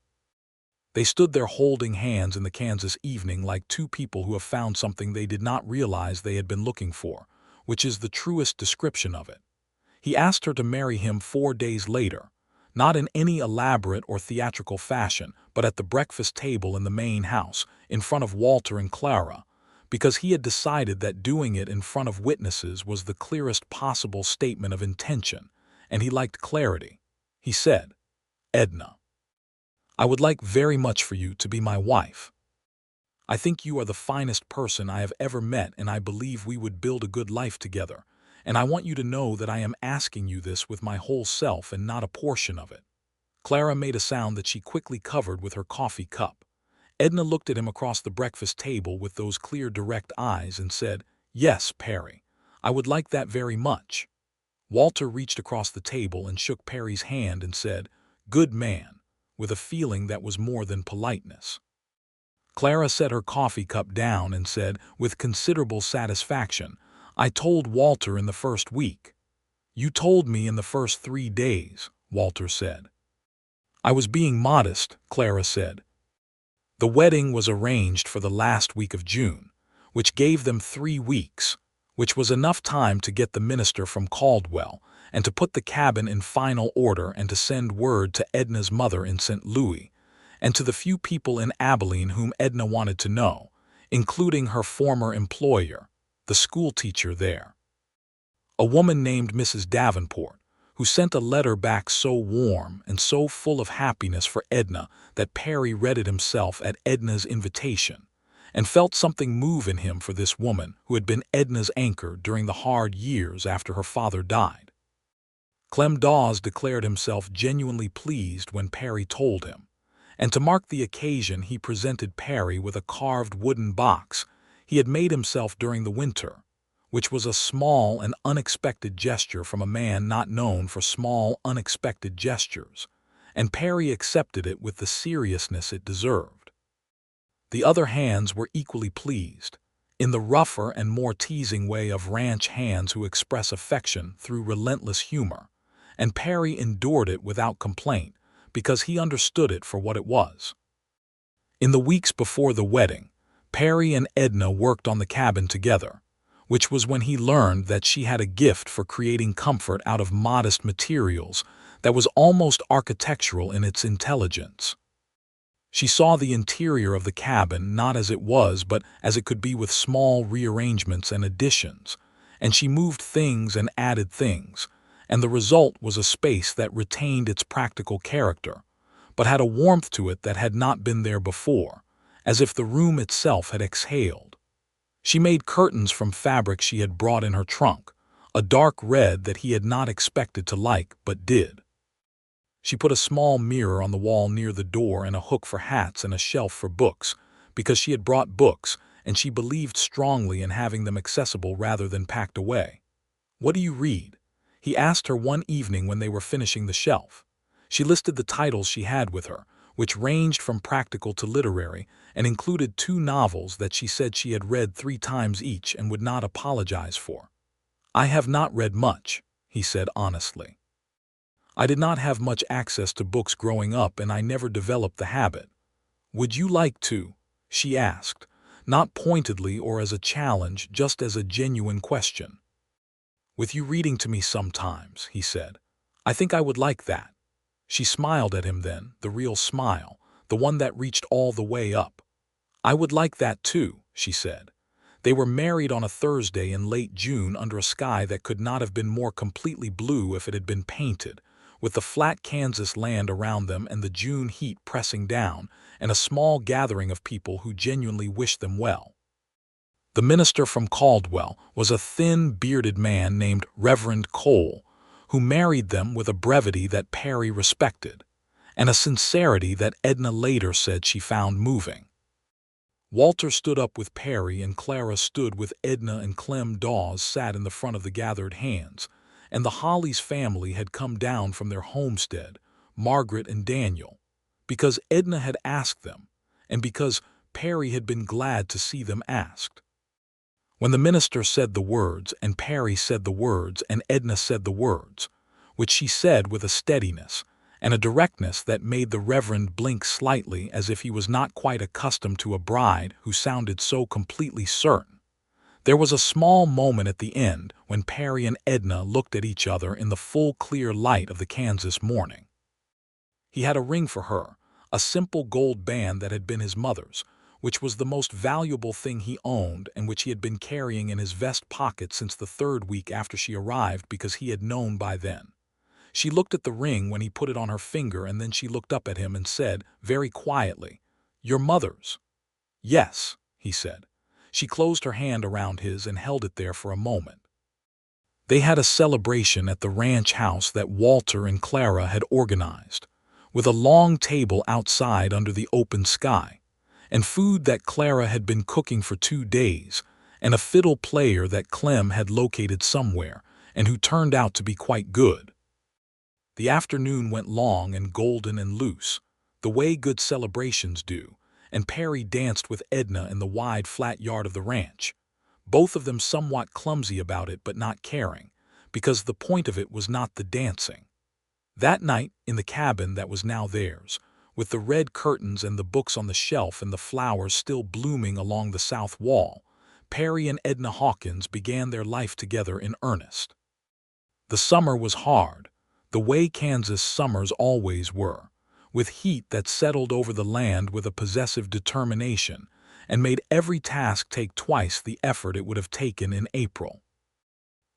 They stood there holding hands in the Kansas evening like two people who have found something they did not realize they had been looking for, which is the truest description of it. He asked her to marry him 4 days later, not in any elaborate or theatrical fashion, but at the breakfast table in the main house, in front of Walter and Clara, because he had decided that doing it in front of witnesses was the clearest possible statement of intention, and he liked clarity. He said, "Edna, I would like very much for you to be my wife. I think you are the finest person I have ever met, and I believe we would build a good life together, and I want you to know that I am asking you this with my whole self and not a portion of it." Clara made a sound that she quickly covered with her coffee cup. Edna looked at him across the breakfast table with those clear, direct eyes and said, "Yes, Perry, I would like that very much." Walter reached across the table and shook Perry's hand and said, "Good man," with a feeling that was more than politeness. Clara set her coffee cup down and said, with considerable satisfaction, "I told Walter in the first week." "You told me in the first 3 days," Walter said. "I was being modest," Clara said. The wedding was arranged for the last week of June, which gave them 3 weeks, which was enough time to get the minister from Caldwell and to put the cabin in final order and to send word to Edna's mother in St. Louis and to the few people in Abilene whom Edna wanted to know, including her former employer, the schoolteacher there. A woman named Mrs. Davenport, who sent a letter back so warm and so full of happiness for Edna that Perry read it himself at Edna's invitation, and felt something move in him for this woman who had been Edna's anchor during the hard years after her father died. Clem Dawes declared himself genuinely pleased when Perry told him, and to mark the occasion he presented Perry with a carved wooden box he had made himself during the winter, which was a small and unexpected gesture from a man not known for small, unexpected gestures, and Perry accepted it with the seriousness it deserved. The other hands were equally pleased, in the rougher and more teasing way of ranch hands who express affection through relentless humor, and Perry endured it without complaint because he understood it for what it was. In the weeks before the wedding, Perry and Edna worked on the cabin together, which was when he learned that she had a gift for creating comfort out of modest materials that was almost architectural in its intelligence. She saw the interior of the cabin not as it was but as it could be with small rearrangements and additions, and she moved things and added things, and the result was a space that retained its practical character, but had a warmth to it that had not been there before, as if the room itself had exhaled. She made curtains from fabric she had brought in her trunk, a dark red that he had not expected to like but did. She put a small mirror on the wall near the door and a hook for hats and a shelf for books, because she had brought books and she believed strongly in having them accessible rather than packed away. "What do you read?" he asked her one evening when they were finishing the shelf. She listed the titles she had with her, which ranged from practical to literary, and included 2 novels that she said she had read 3 times each and would not apologize for. "I have not read much," he said honestly. "I did not have much access to books growing up and I never developed the habit." "Would you like to?" she asked, not pointedly or as a challenge, just as a genuine question. "With you reading to me sometimes," he said. "I think I would like that." She smiled at him then, the real smile, the one that reached all the way up. "I would like that too," she said. They were married on a Thursday in late June under a sky that could not have been more completely blue if it had been painted, with the flat Kansas land around them and the June heat pressing down, and a small gathering of people who genuinely wished them well. The minister from Caldwell was a thin, bearded man named Reverend Cole, who married them with a brevity that Perry respected, and a sincerity that Edna later said she found moving. Walter stood up with Perry, and Clara stood with Edna, and Clem Dawes sat in the front of the gathered hands, and the Hollies family had come down from their homestead, Margaret and Daniel, because Edna had asked them, and because Perry had been glad to see them asked. When the minister said the words, and Perry said the words, and Edna said the words, which she said with a steadiness and a directness that made the Reverend blink slightly, as if he was not quite accustomed to a bride who sounded so completely certain, there was a small moment at the end when Perry and Edna looked at each other in the full clear light of the Kansas morning. He had a ring for her, a simple gold band that had been his mother's, which was the most valuable thing he owned and which he had been carrying in his vest pocket since the 3rd week after she arrived, because he had known by then. She looked at the ring when he put it on her finger, and then she looked up at him and said, very quietly, "Your mother's." "Yes," he said. She closed her hand around his and held it there for a moment. They had a celebration at the ranch house that Walter and Clara had organized, with a long table outside under the open sky, and food that Clara had been cooking for 2 days, and a fiddle player that Clem had located somewhere, and who turned out to be quite good. The afternoon went long and golden and loose, the way good celebrations do, and Perry danced with Edna in the wide flat yard of the ranch, both of them somewhat clumsy about it but not caring, because the point of it was not the dancing. That night, in the cabin that was now theirs, with the red curtains and the books on the shelf and the flowers still blooming along the south wall, Perry and Edna Hawkins began their life together in earnest. The summer was hard, the way Kansas summers always were, with heat that settled over the land with a possessive determination and made every task take twice the effort it would have taken in April.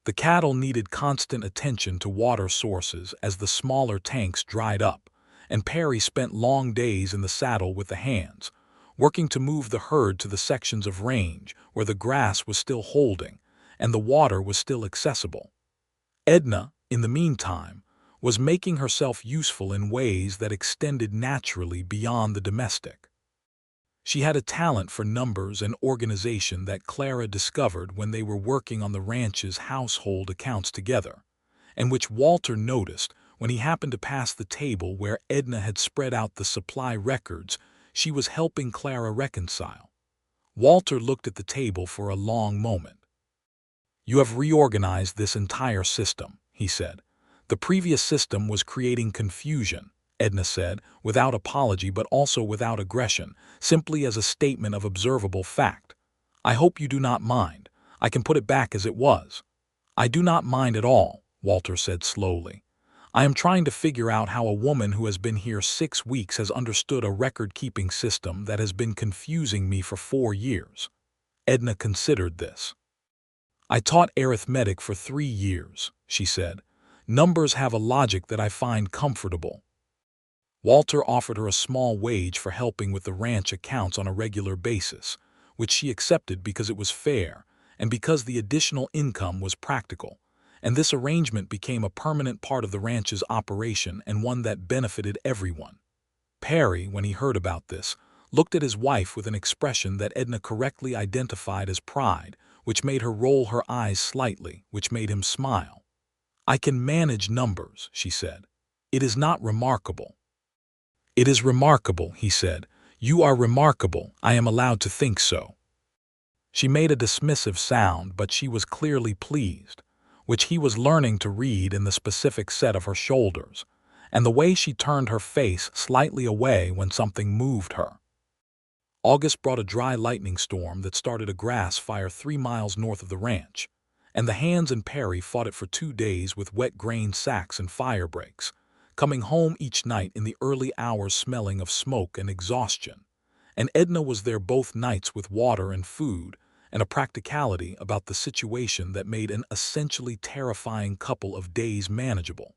The cattle needed constant attention to water sources as the smaller tanks dried up, and Perry spent long days in the saddle with the hands, working to move the herd to the sections of range where the grass was still holding and the water was still accessible. Edna, in the meantime, was making herself useful in ways that extended naturally beyond the domestic. She had a talent for numbers and organization that Clara discovered when they were working on the ranch's household accounts together, and which Walter noticed when he happened to pass the table where Edna had spread out the supply records she was helping Clara reconcile. Walter looked at the table for a long moment. "You have reorganized this entire system," he said. "The previous system was creating confusion," Edna said, without apology but also without aggression, simply as a statement of observable fact. "I hope you do not mind. I can put it back as it was." "I do not mind at all," Walter said slowly. "I am trying to figure out how a woman who has been here 6 weeks has understood a record-keeping system that has been confusing me for 4 years." Edna considered this. "I taught arithmetic for 3 years," she said. "Numbers have a logic that I find comfortable." Walter offered her a small wage for helping with the ranch accounts on a regular basis, which she accepted because it was fair and because the additional income was practical, and this arrangement became a permanent part of the ranch's operation and one that benefited everyone. Perry, when he heard about this, looked at his wife with an expression that Edna correctly identified as pride, which made her roll her eyes slightly, which made him smile. "I can manage numbers," she said. "It is not remarkable." "It is remarkable," he said. "You are remarkable. I am allowed to think so." She made a dismissive sound, but she was clearly pleased, which he was learning to read in the specific set of her shoulders, and the way she turned her face slightly away when something moved her. August brought a dry lightning storm that started a grass fire 3 miles north of the ranch, and the Hands and Perry fought it for 2 days with wet grain sacks and fire breaks, coming home each night in the early hours smelling of smoke and exhaustion. And Edna was there both nights with water and food, and a practicality about the situation that made an essentially terrifying couple of days manageable.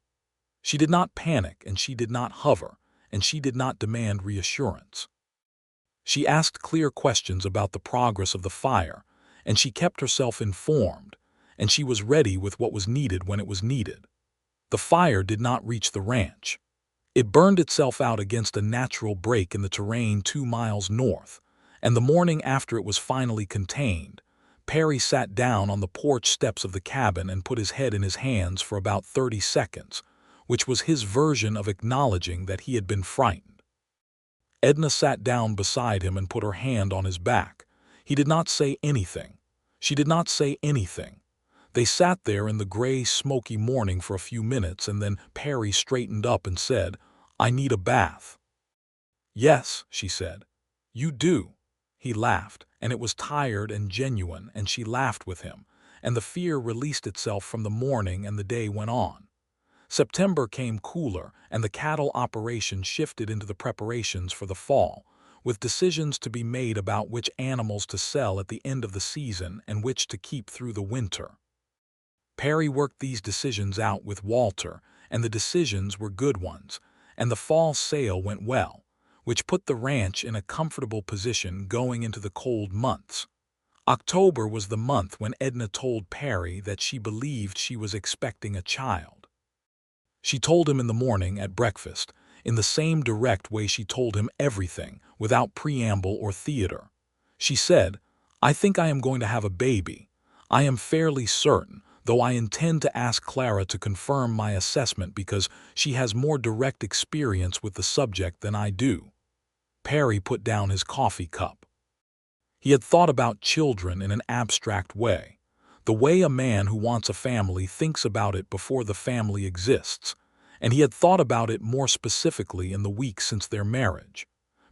She did not panic, and she did not hover, and she did not demand reassurance. She asked clear questions about the progress of the fire, and she kept herself informed, and she was ready with what was needed when it was needed. The fire did not reach the ranch. It burned itself out against a natural break in the terrain 2 miles north, and the morning after it was finally contained, Perry sat down on the porch steps of the cabin and put his head in his hands for about 30 seconds, which was his version of acknowledging that he had been frightened. Edna sat down beside him and put her hand on his back. He did not say anything. She did not say anything. They sat there in the gray, smoky morning for a few minutes, and then Perry straightened up and said, "I need a bath." "Yes," she said. "You do." He laughed, and it was tired and genuine, and she laughed with him, and the fear released itself from the morning, and the day went on. September came cooler, and the cattle operation shifted into the preparations for the fall, with decisions to be made about which animals to sell at the end of the season and which to keep through the winter. Perry worked these decisions out with Walter, and the decisions were good ones, and the fall sale went well, which put the ranch in a comfortable position going into the cold months. October was the month when Edna told Perry that she believed she was expecting a child. She told him in the morning at breakfast, in the same direct way she told him everything, without preamble or theater. She said, "I think I am going to have a baby. I am fairly certain, though I intend to ask Clara to confirm my assessment because she has more direct experience with the subject than I do." Perry put down his coffee cup. He had thought about children in an abstract way, the way a man who wants a family thinks about it before the family exists, and he had thought about it more specifically in the weeks since their marriage,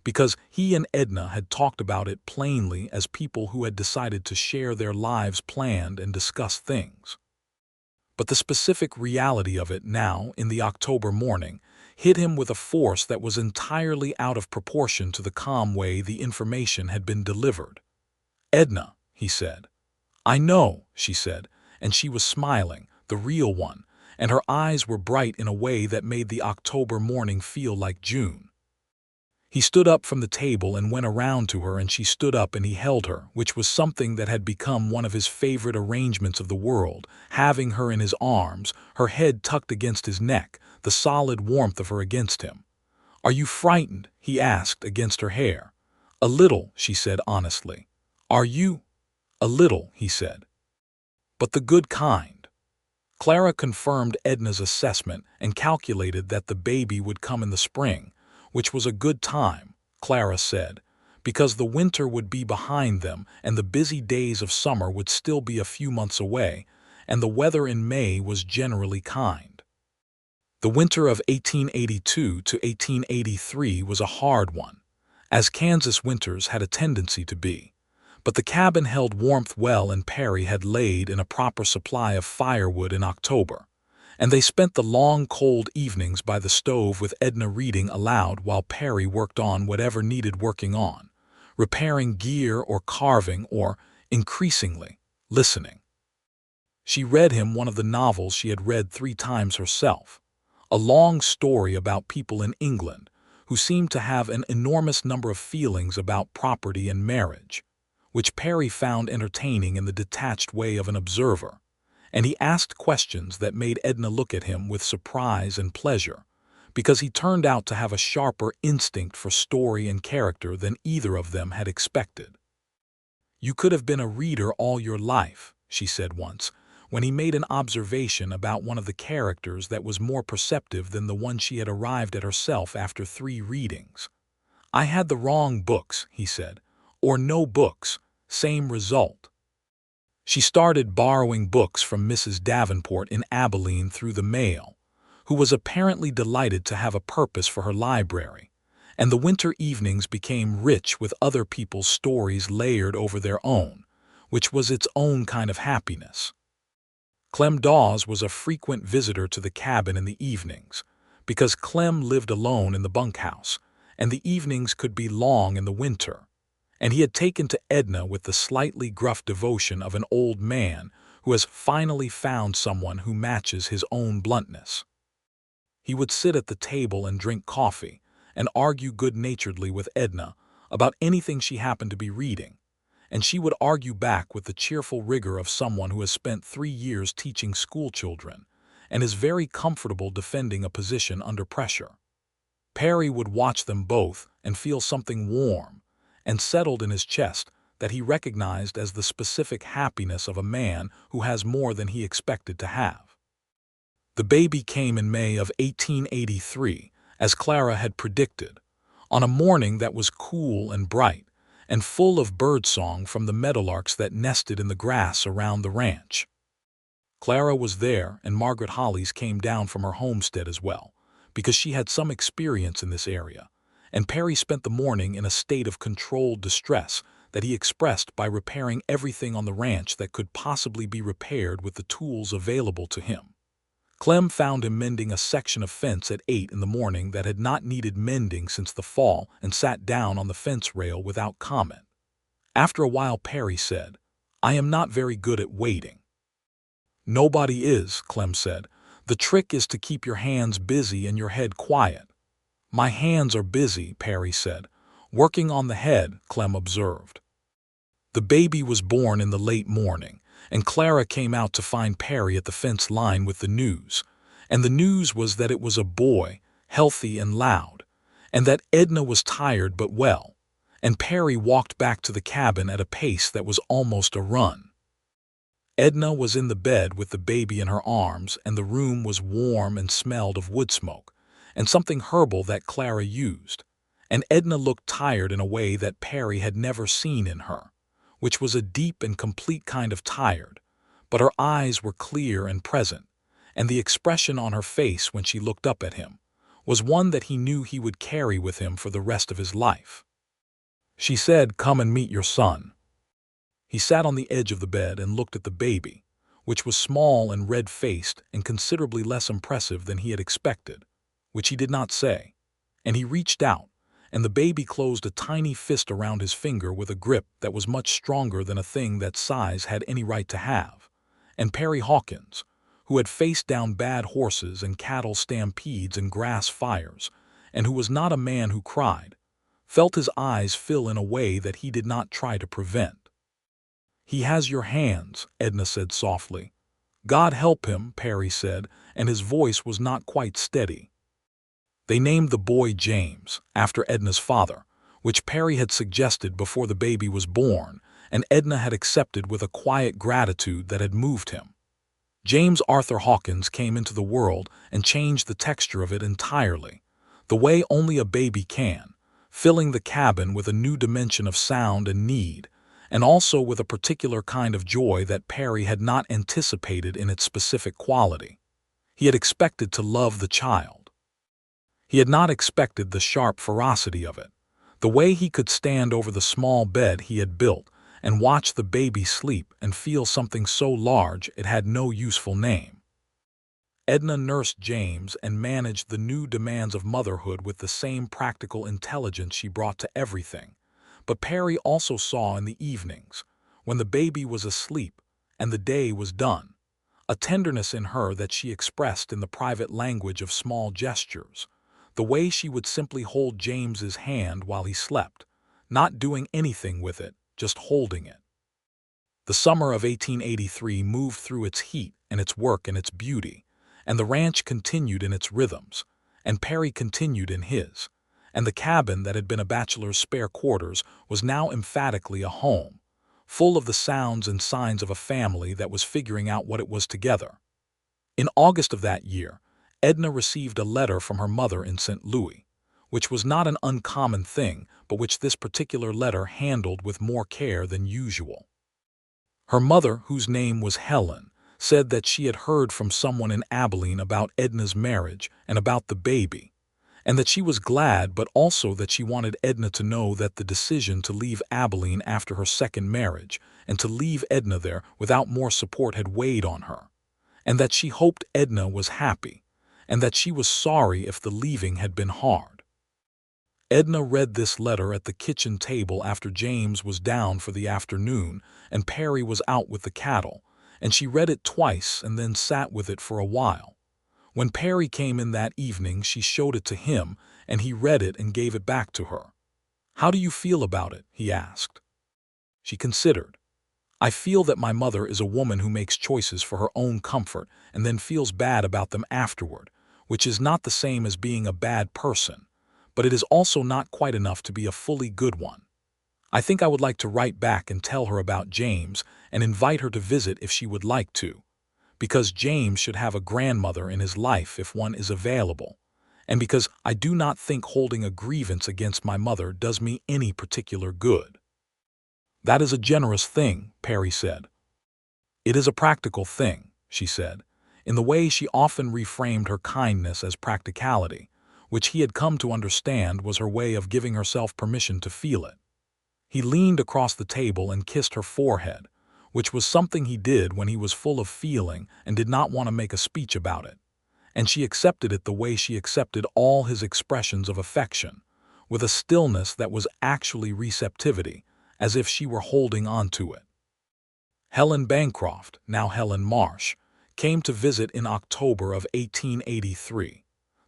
because he and Edna had talked about it plainly as people who had decided to share their lives, planned and discuss things. But the specific reality of it now, in the October morning, hit him with a force that was entirely out of proportion to the calm way the information had been delivered. "Edna," he said. "I know," she said, and she was smiling, the real one, and her eyes were bright in a way that made the October morning feel like June. He stood up from the table and went around to her, and she stood up and he held her, which was something that had become one of his favorite arrangements of the world, having her in his arms, her head tucked against his neck, the solid warmth of her against him. "Are you frightened?" he asked against her hair. "A little," she said honestly. "Are you?" "A little," he said. "But the good kind." Clara confirmed Edna's assessment and calculated that the baby would come in the spring, which was a good time, Clara said, because the winter would be behind them and the busy days of summer would still be a few months away, and the weather in May was generally kind. The winter of 1882 to 1883 was a hard one, as Kansas winters had a tendency to be, but the cabin held warmth well, and Perry had laid in a proper supply of firewood in October, and they spent the long cold evenings by the stove with Edna reading aloud while Perry worked on whatever needed working on, repairing gear or carving or, increasingly, listening. She read him one of the novels she had read 3 times herself, a long story about people in England who seemed to have an enormous number of feelings about property and marriage, which Perry found entertaining in the detached way of an observer, and he asked questions that made Edna look at him with surprise and pleasure, because he turned out to have a sharper instinct for story and character than either of them had expected. "You could have been a reader all your life," she said once, when he made an observation about one of the characters that was more perceptive than the one she had arrived at herself after 3 readings. "I had the wrong books," he said, "or no books, same result." She started borrowing books from Mrs. Davenport in Abilene through the mail, who was apparently delighted to have a purpose for her library, and the winter evenings became rich with other people's stories layered over their own, which was its own kind of happiness. Clem Dawes was a frequent visitor to the cabin in the evenings, because Clem lived alone in the bunkhouse, and the evenings could be long in the winter, and he had taken to Edna with the slightly gruff devotion of an old man who has finally found someone who matches his own bluntness. He would sit at the table and drink coffee and argue good-naturedly with Edna about anything she happened to be reading, and she would argue back with the cheerful rigor of someone who has spent 3 years teaching schoolchildren and is very comfortable defending a position under pressure. Perry would watch them both and feel something warm and settled in his chest that he recognized as the specific happiness of a man who has more than he expected to have. The baby came in May of 1883, as Clara had predicted, on a morning that was cool and bright and full of birdsong from the meadowlarks that nested in the grass around the ranch. Clara was there, and Margaret Hollis came down from her homestead as well, because she had some experience in this area, and Perry spent the morning in a state of controlled distress that he expressed by repairing everything on the ranch that could possibly be repaired with the tools available to him. Clem found him mending a section of fence at 8 in the morning that had not needed mending since the fall and sat down on the fence rail without comment. After a while, Perry said, "I am not very good at waiting." "Nobody is," Clem said. "The trick is to keep your hands busy and your head quiet." "My hands are busy," Perry said. "Working on the head," Clem observed. The baby was born in the late morning, and Clara came out to find Perry at the fence line with the news. And the news was that it was a boy, healthy and loud, and that Edna was tired but well, and Perry walked back to the cabin at a pace that was almost a run. Edna was in the bed with the baby in her arms, and the room was warm and smelled of wood smoke, and something herbal that Clara used, and Edna looked tired in a way that Perry had never seen in her, which was a deep and complete kind of tired, but her eyes were clear and present, and the expression on her face when she looked up at him was one that he knew he would carry with him for the rest of his life. She said, "Come and meet your son." He sat on the edge of the bed and looked at the baby, which was small and red-faced and considerably less impressive than he had expected, which he did not say, and he reached out, and the baby closed a tiny fist around his finger with a grip that was much stronger than a thing that size had any right to have. And Perry Hawkins, who had faced down bad horses and cattle stampedes and grass fires, and who was not a man who cried, felt his eyes fill in a way that he did not try to prevent. "He has your hands," Edna said softly. "God help him," Perry said, and his voice was not quite steady. They named the boy James, after Edna's father, which Perry had suggested before the baby was born, and Edna had accepted with a quiet gratitude that had moved him. James Arthur Hawkins came into the world and changed the texture of it entirely, the way only a baby can, filling the cabin with a new dimension of sound and need, and also with a particular kind of joy that Perry had not anticipated in its specific quality. He had expected to love the child. He had not expected the sharp ferocity of it, the way he could stand over the small bed he had built and watch the baby sleep and feel something so large it had no useful name. Edna nursed James and managed the new demands of motherhood with the same practical intelligence she brought to everything, but Perry also saw in the evenings, when the baby was asleep and the day was done, a tenderness in her that she expressed in the private language of small gestures, the way she would simply hold James's hand while he slept, not doing anything with it, just holding it. The summer of 1883 moved through its heat and its work and its beauty, and the ranch continued in its rhythms, and Perry continued in his, and the cabin that had been a bachelor's spare quarters was now emphatically a home, full of the sounds and signs of a family that was figuring out what it was together. In August of that year, Edna received a letter from her mother in St. Louis, which was not an uncommon thing, but which this particular letter handled with more care than usual. Her mother, whose name was Helen, said that she had heard from someone in Abilene about Edna's marriage and about the baby, and that she was glad, but also that she wanted Edna to know that the decision to leave Abilene after her second marriage and to leave Edna there without more support had weighed on her, and that she hoped Edna was happy, and that she was sorry if the leaving had been hard. Edna read this letter at the kitchen table after James was down for the afternoon and Perry was out with the cattle, and she read it twice and then sat with it for a while. When Perry came in that evening, she showed it to him, and he read it and gave it back to her. "How do you feel about it?" he asked. She considered. I feel that my mother is a woman who makes choices for her own comfort and then feels bad about them afterward, which is not the same as being a bad person, but it is also not quite enough to be a fully good one. I think I would like to write back and tell her about James and invite her to visit if she would like to, because James should have a grandmother in his life if one is available, and because I do not think holding a grievance against my mother does me any particular good. That is a generous thing, Perry said. It is a practical thing, she said, in the way she often reframed her kindness as practicality, which he had come to understand was her way of giving herself permission to feel it. He leaned across the table and kissed her forehead, which was something he did when he was full of feeling and did not want to make a speech about it, and she accepted it the way she accepted all his expressions of affection, with a stillness that was actually receptivity, as if she were holding on to it. Helen Bancroft, now Helen Marsh, came to visit in October of 1883,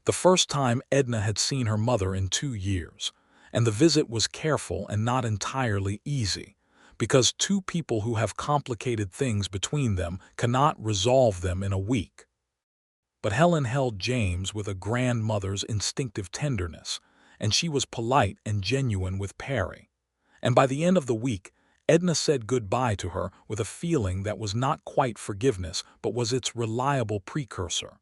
the first time Edna had seen her mother in 2 years, and the visit was careful and not entirely easy, because two people who have complicated things between them cannot resolve them in a week. But Helen held James with a grandmother's instinctive tenderness, and she was polite and genuine with Perry. And by the end of the week, Edna said goodbye to her with a feeling that was not quite forgiveness but was its reliable precursor,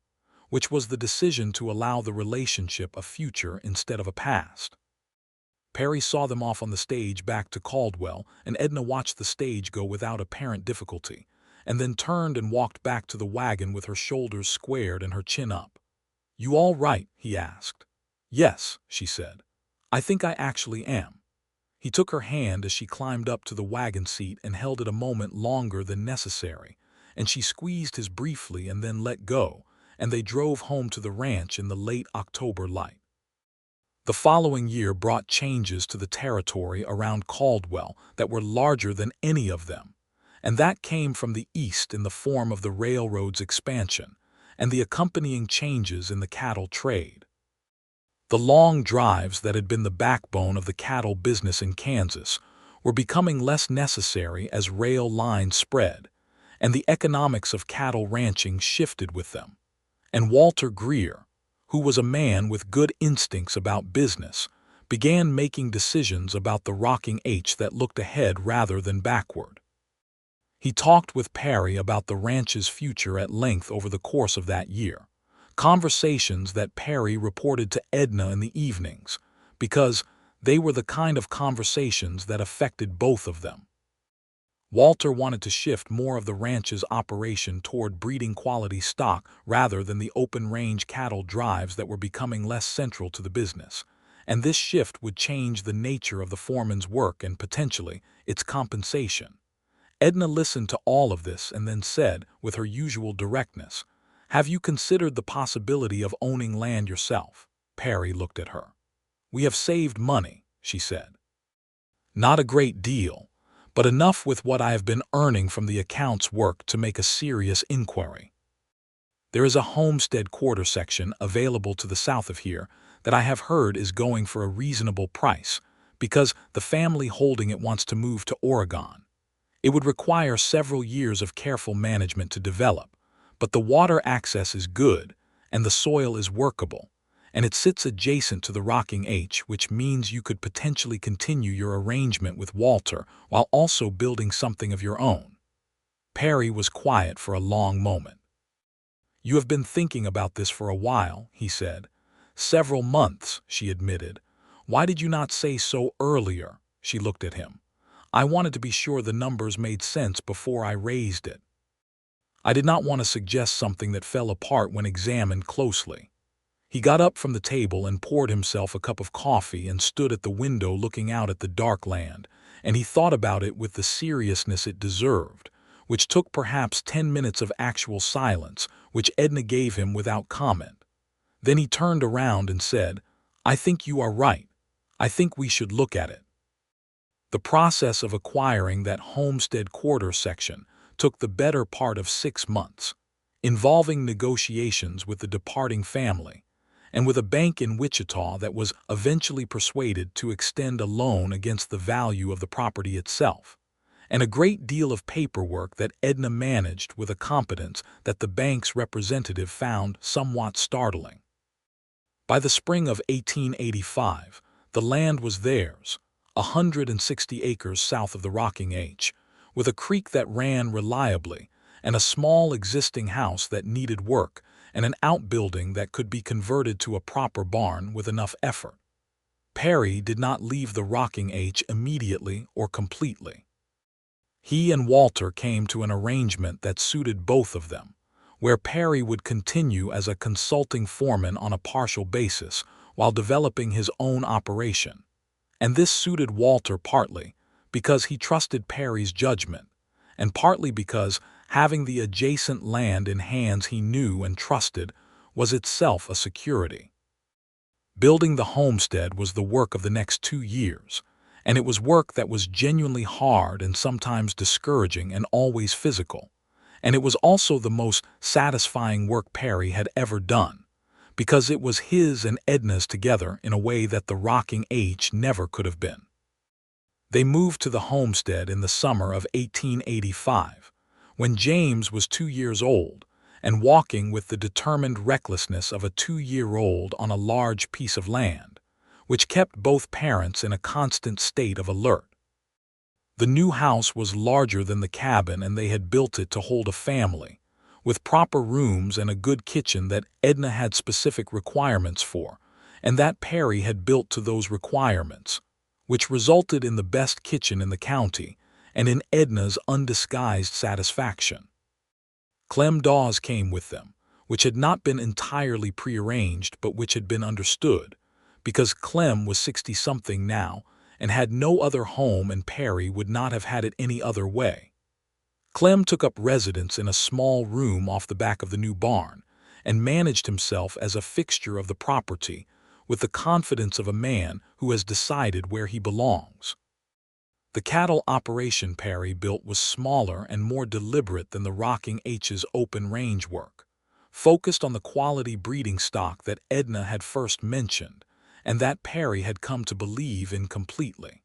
which was the decision to allow the relationship a future instead of a past. Perry saw them off on the stage back to Caldwell, and Edna watched the stage go without apparent difficulty, and then turned and walked back to the wagon with her shoulders squared and her chin up. "You all right?" he asked. "Yes," she said. "I think I actually am." He took her hand as she climbed up to the wagon seat and held it a moment longer than necessary, and she squeezed his briefly and then let go, and they drove home to the ranch in the late October light. The following year brought changes to the territory around Caldwell that were larger than any of them, and that came from the east in the form of the railroad's expansion and the accompanying changes in the cattle trade. The long drives that had been the backbone of the cattle business in Kansas were becoming less necessary as rail lines spread, and the economics of cattle ranching shifted with them. And Walter Greer, who was a man with good instincts about business, began making decisions about the rocking H that looked ahead rather than backward. He talked with Perry about the ranch's future at length over the course of that year, conversations that Perry reported to Edna in the evenings, because they were the kind of conversations that affected both of them. Walter wanted to shift more of the ranch's operation toward breeding quality stock rather than the open-range cattle drives that were becoming less central to the business, and this shift would change the nature of the foreman's work and potentially its compensation. Edna listened to all of this and then said, with her usual directness, "Have you considered the possibility of owning land yourself?" Perry looked at her. "We have saved money," she said. "Not a great deal, but enough with what I have been earning from the accounts work to make a serious inquiry. There is a homestead quarter section available to the south of here that I have heard is going for a reasonable price because the family holding it wants to move to Oregon. It would require several years of careful management to develop, but the water access is good and the soil is workable, and it sits adjacent to the rocking H, which means you could potentially continue your arrangement with Walter while also building something of your own." Perry was quiet for a long moment. "You have been thinking about this for a while," he said. "Several months," she admitted. "Why did you not say so earlier?" She looked at him. "I wanted to be sure the numbers made sense before I raised it. I did not want to suggest something that fell apart when examined closely." He got up from the table and poured himself a cup of coffee and stood at the window looking out at the dark land, and he thought about it with the seriousness it deserved, which took perhaps 10 minutes of actual silence, which Edna gave him without comment. Then he turned around and said, "I think you are right. I think we should look at it." The process of acquiring that homestead quarter section took the better part of 6 months, involving negotiations with the departing family, and with a bank in Wichita that was eventually persuaded to extend a loan against the value of the property itself, and a great deal of paperwork that Edna managed with a competence that the bank's representative found somewhat startling. By the spring of 1885, the land was theirs, 160 acres south of the Rocking H, with a creek that ran reliably, and a small existing house that needed work, and an outbuilding that could be converted to a proper barn with enough effort. Perry did not leave the Rocking H immediately or completely. He and Walter came to an arrangement that suited both of them, where Perry would continue as a consulting foreman on a partial basis while developing his own operation. And this suited Walter partly because he trusted Perry's judgment, and partly because having the adjacent land in hands he knew and trusted was itself a security. Building the homestead was the work of the next 2 years, and it was work that was genuinely hard and sometimes discouraging and always physical. And it was also the most satisfying work Perry had ever done, because it was his and Edna's together in a way that the Rocking H never could have been. They moved to the homestead in the summer of 1885, when James was 2 years old, and walking with the determined recklessness of a 2-year-old on a large piece of land, which kept both parents in a constant state of alert. The new house was larger than the cabin, and they had built it to hold a family, with proper rooms and a good kitchen that Edna had specific requirements for, and that Perry had built to those requirements, which resulted in the best kitchen in the county and in Edna's undisguised satisfaction. Clem Dawes came with them, which had not been entirely prearranged but which had been understood, because Clem was 60-something now and had no other home, and Perry would not have had it any other way. Clem took up residence in a small room off the back of the new barn and managed himself as a fixture of the property with the confidence of a man who has decided where he belongs. The cattle operation Perry built was smaller and more deliberate than the Rocking H's open range work, focused on the quality breeding stock that Edna had first mentioned and that Perry had come to believe in completely.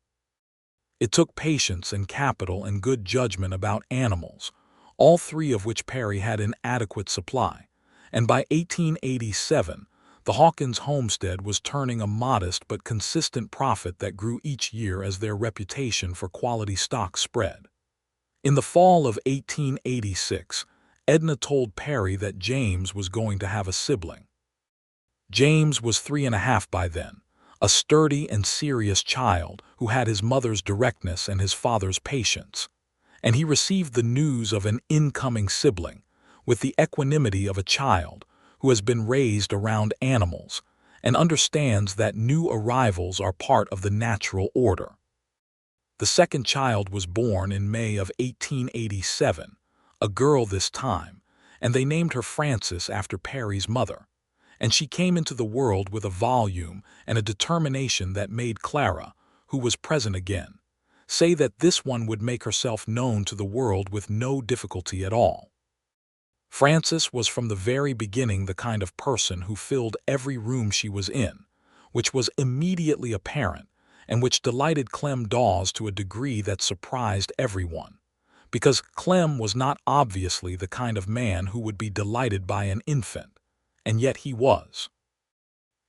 It took patience and capital and good judgment about animals, all three of which Perry had in adequate supply, and by 1887 the Hawkins homestead was turning a modest but consistent profit that grew each year as their reputation for quality stock spread. In the fall of 1886, Edna told Perry that James was going to have a sibling. James was 3.5 by then, a sturdy and serious child who had his mother's directness and his father's patience, and he received the news of an incoming sibling with the equanimity of a child who has been raised around animals and understands that new arrivals are part of the natural order. The second child was born in May of 1887, a girl this time, and they named her Frances after Perry's mother. And she came into the world with a volume and a determination that made Clara, who was present again, say that this one would make herself known to the world with no difficulty at all. Frances was from the very beginning the kind of person who filled every room she was in, which was immediately apparent and which delighted Clem Dawes to a degree that surprised everyone, because Clem was not obviously the kind of man who would be delighted by an infant. And yet he was.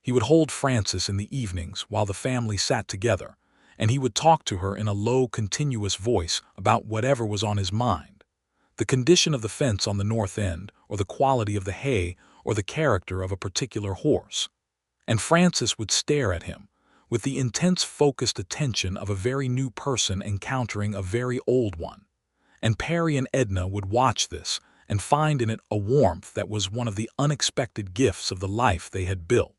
He would hold Frances in the evenings while the family sat together, and he would talk to her in a low, continuous voice about whatever was on his mind, the condition of the fence on the north end, or the quality of the hay, or the character of a particular horse. And Frances would stare at him with the intense, focused attention of a very new person encountering a very old one, and Perry and Edna would watch this and find in it a warmth that was one of the unexpected gifts of the life they had built.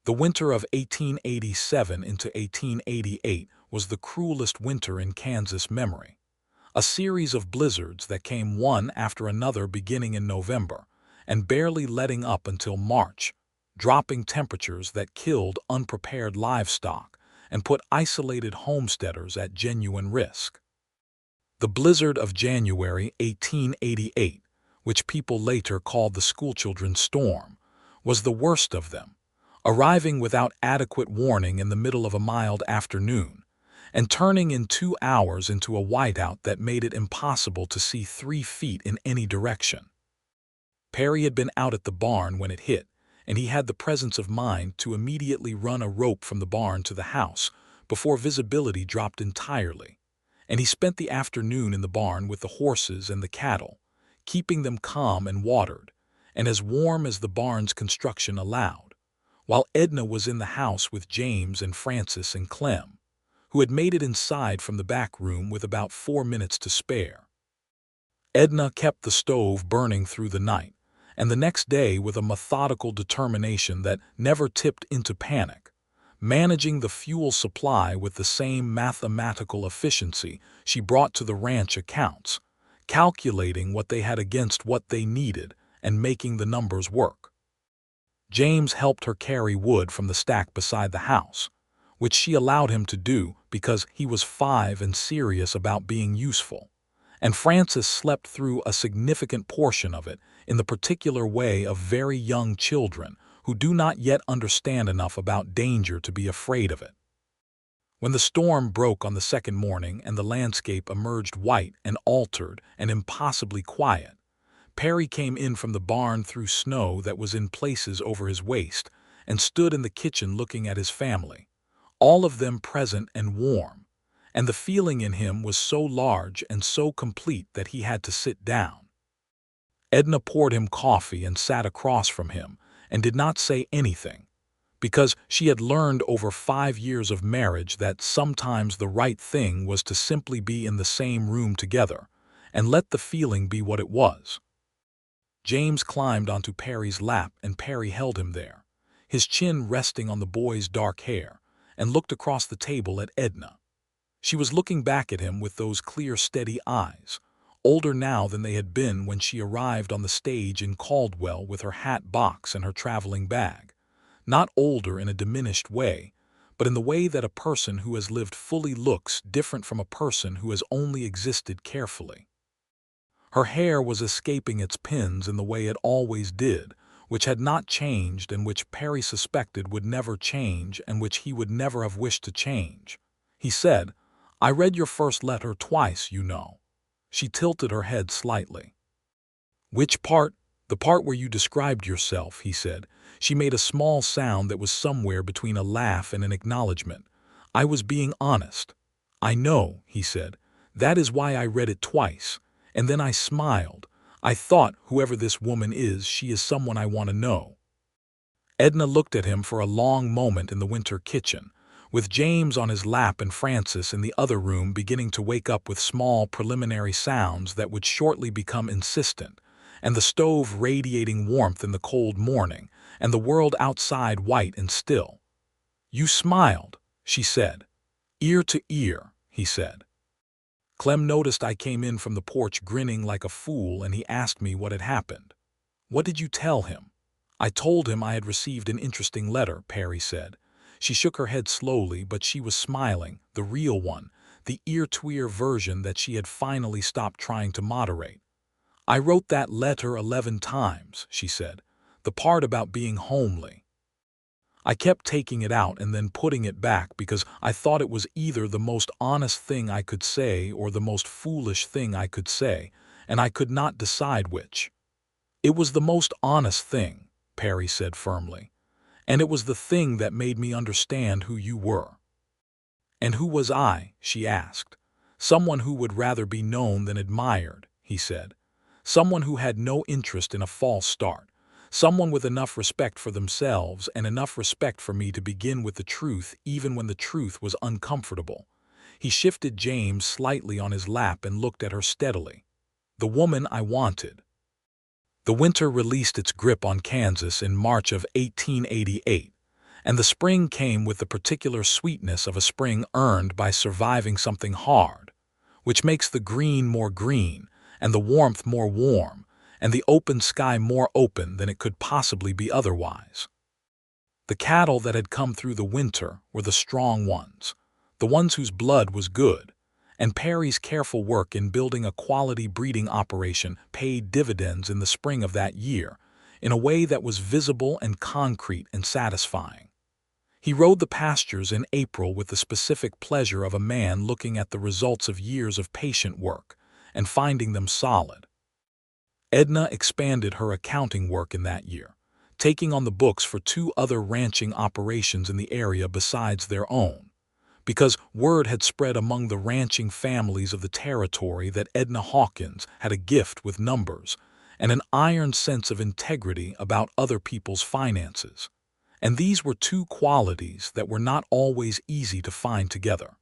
The winter of 1887 into 1888 was the cruelest winter in Kansas memory, a series of blizzards that came one after another beginning in November and barely letting up until March, dropping temperatures that killed unprepared livestock and put isolated homesteaders at genuine risk. The blizzard of January 1888, which people later called the schoolchildren's storm, was the worst of them, arriving without adequate warning in the middle of a mild afternoon, and turning in 2 hours into a whiteout that made it impossible to see 3 feet in any direction. Perry had been out at the barn when it hit, and he had the presence of mind to immediately run a rope from the barn to the house before visibility dropped entirely, and he spent the afternoon in the barn with the horses and the cattle, keeping them calm and watered, and as warm as the barn's construction allowed, while Edna was in the house with James and Francis and Clem, who had made it inside from the back room with about 4 minutes to spare. Edna kept the stove burning through the night, and the next day with a methodical determination that never tipped into panic, managing the fuel supply with the same mathematical efficiency she brought to the ranch accounts, calculating what they had against what they needed and making the numbers work. James helped her carry wood from the stack beside the house, which she allowed him to do because he was 5 and serious about being useful, and Francis slept through a significant portion of it in the particular way of very young children who do not yet understand enough about danger to be afraid of it. When the storm broke on the second morning and the landscape emerged white and altered and impossibly quiet, Perry came in from the barn through snow that was in places over his waist and stood in the kitchen looking at his family, all of them present and warm, and the feeling in him was so large and so complete that he had to sit down. Edna poured him coffee and sat across from him and did not say anything, because she had learned over 5 years of marriage that sometimes the right thing was to simply be in the same room together and let the feeling be what it was. James climbed onto Perry's lap and Perry held him there, his chin resting on the boy's dark hair, and looked across the table at Edna. She was looking back at him with those clear, steady eyes, older now than they had been when she arrived on the stage in Caldwell with her hat box and her traveling bag. Not older in a diminished way, but in the way that a person who has lived fully looks different from a person who has only existed carefully. Her hair was escaping its pins in the way it always did, which had not changed and which Perry suspected would never change and which he would never have wished to change. He said, "I read your first letter twice, you know." She tilted her head slightly. "Which part?" "The part where you described yourself," he said. She made a small sound that was somewhere between a laugh and an acknowledgement. "I was being honest." "I know," he said. "That is why I read it twice. And then I smiled. I thought, whoever this woman is, she is someone I want to know." Edna looked at him for a long moment in the winter kitchen, with James on his lap and Francis in the other room beginning to wake up with small preliminary sounds that would shortly become insistent, and the stove radiating warmth in the cold morning, and the world outside white and still. "You smiled," she said. "Ear to ear," he said. Clem noticed I came in from the porch grinning like a fool and he asked me what had happened. "What did you tell him?" "I told him I had received an interesting letter," Perry said. She shook her head slowly, but she was smiling, the real one, the ear-to-ear version that she had finally stopped trying to moderate. "I wrote that letter 11 times, she said, "the part about being homely. I kept taking it out and then putting it back because I thought it was either the most honest thing I could say or the most foolish thing I could say, and I could not decide which." "It was the most honest thing," Perry said firmly, "and it was the thing that made me understand who you were." "And who was I?" she asked. "Someone who would rather be known than admired," he said. "Someone who had no interest in a false start. Someone with enough respect for themselves and enough respect for me to begin with the truth even when the truth was uncomfortable." He shifted James slightly on his lap and looked at her steadily. "The woman I wanted." The winter released its grip on Kansas in March of 1888, and the spring came with the particular sweetness of a spring earned by surviving something hard, which makes the green more green and the warmth more warm, and the open sky more open than it could possibly be otherwise. The cattle that had come through the winter were the strong ones, the ones whose blood was good, and Perry's careful work in building a quality breeding operation paid dividends in the spring of that year in a way that was visible and concrete and satisfying. He rode the pastures in April with the specific pleasure of a man looking at the results of years of patient work and finding them solid. Edna expanded her accounting work in that year, taking on the books for 2 other ranching operations in the area besides their own, because word had spread among the ranching families of the territory that Edna Hawkins had a gift with numbers and an iron sense of integrity about other people's finances. And these were 2 qualities that were not always easy to find together.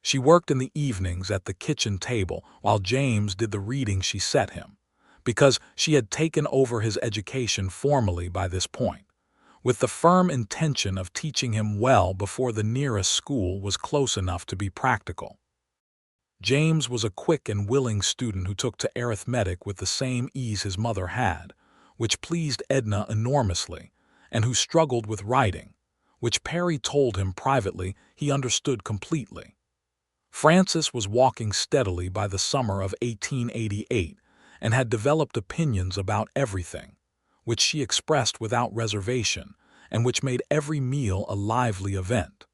She worked in the evenings at the kitchen table while James did the reading she set him, because she had taken over his education formally by this point, with the firm intention of teaching him well before the nearest school was close enough to be practical. James was a quick and willing student who took to arithmetic with the same ease his mother had, which pleased Edna enormously, and who struggled with writing, which Perry told him privately he understood completely. Frances was walking steadily by the summer of 1888 and had developed opinions about everything, which she expressed without reservation and which made every meal a lively event.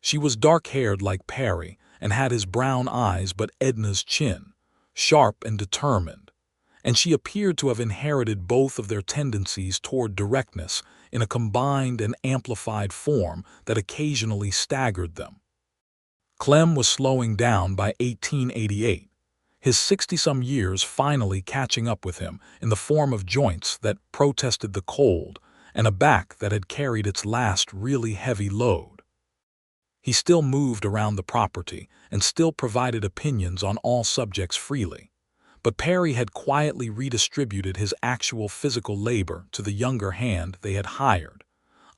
She was dark-haired like Perry and had his brown eyes but Edna's chin, sharp and determined, and she appeared to have inherited both of their tendencies toward directness in a combined and amplified form that occasionally staggered them. Clem was slowing down by 1888, his 60-some years finally catching up with him in the form of joints that protested the cold and a back that had carried its last really heavy load. He still moved around the property and still provided opinions on all subjects freely, but Perry had quietly redistributed his actual physical labor to the younger hand they had hired,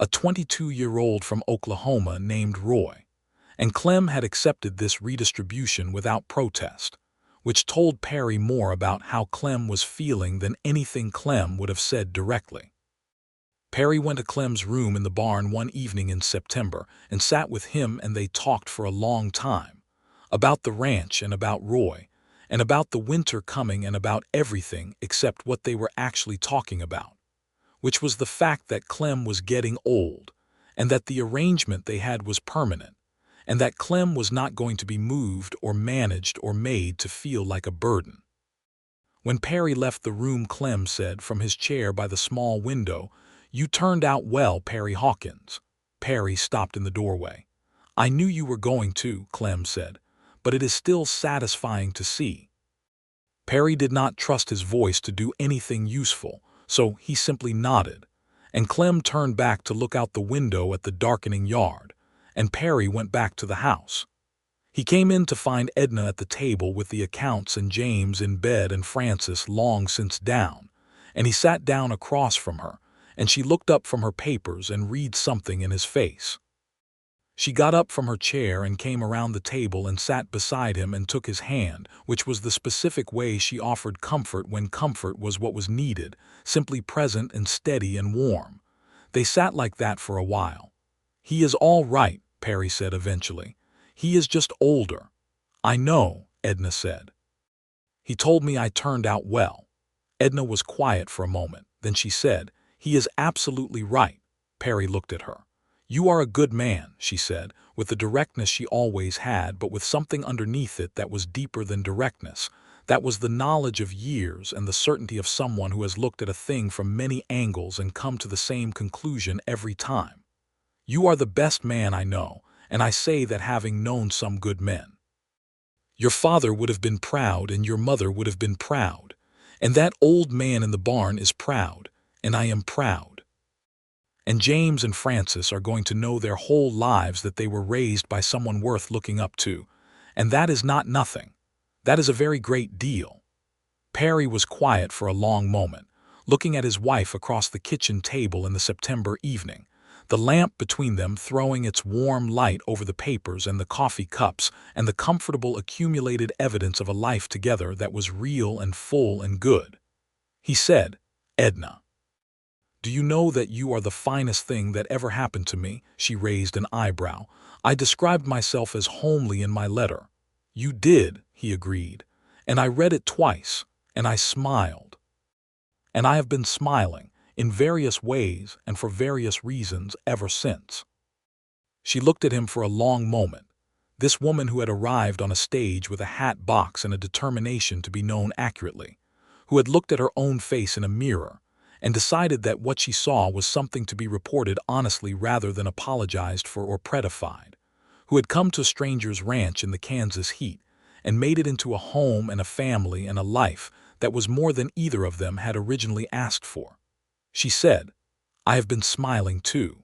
a 22-year-old from Oklahoma named Roy, and Clem had accepted this redistribution without protest, which told Perry more about how Clem was feeling than anything Clem would have said directly. Perry went to Clem's room in the barn one evening in September and sat with him, and they talked for a long time, about the ranch and about Roy, and about the winter coming and about everything except what they were actually talking about, which was the fact that Clem was getting old, and that the arrangement they had was permanent, and that Clem was not going to be moved or managed or made to feel like a burden. When Perry left the room, Clem said from his chair by the small window, "You turned out well, Perry Hawkins." Perry stopped in the doorway. "I knew you were going to," Clem said, "but it is still satisfying to see." Perry did not trust his voice to do anything useful, so he simply nodded, and Clem turned back to look out the window at the darkening yard, and Perry went back to the house. He came in to find Edna at the table with the accounts and James in bed and Frances long since down, and he sat down across from her, and she looked up from her papers and read something in his face. She got up from her chair and came around the table and sat beside him and took his hand, which was the specific way she offered comfort when comfort was what was needed, simply present and steady and warm. They sat like that for a while. "He is all right," Perry said eventually. "He is just older." "I know," Edna said. "He told me I turned out well." Edna was quiet for a moment. Then she said, "He is absolutely right." Perry looked at her. "You are a good man," she said, with the directness she always had, but with something underneath it that was deeper than directness. That was the knowledge of years and the certainty of someone who has looked at a thing from many angles and come to the same conclusion every time. "You are the best man I know, and I say that having known some good men. Your father would have been proud and your mother would have been proud, and that old man in the barn is proud, and I am proud. And James and Frances are going to know their whole lives that they were raised by someone worth looking up to, and that is not nothing. That is a very great deal." Perry was quiet for a long moment, looking at his wife across the kitchen table in the September evening, the lamp between them throwing its warm light over the papers and the coffee cups and the comfortable accumulated evidence of a life together that was real and full and good. He said, "Edna, do you know that you are the finest thing that ever happened to me?" She raised an eyebrow. "I described myself as homely in my letter." "You did," he agreed, "and I read it twice, and I smiled. And I have been smiling. in various ways and for various reasons ever since. She looked at him for a long moment, this woman who had arrived on a stage with a hat box and a determination to be known accurately, who had looked at her own face in a mirror and decided that what she saw was something to be reported honestly rather than apologized for or prettified, who had come to a stranger's ranch in the Kansas heat and made it into a home and a family and a life that was more than either of them had originally asked for. She said, "I have been smiling too."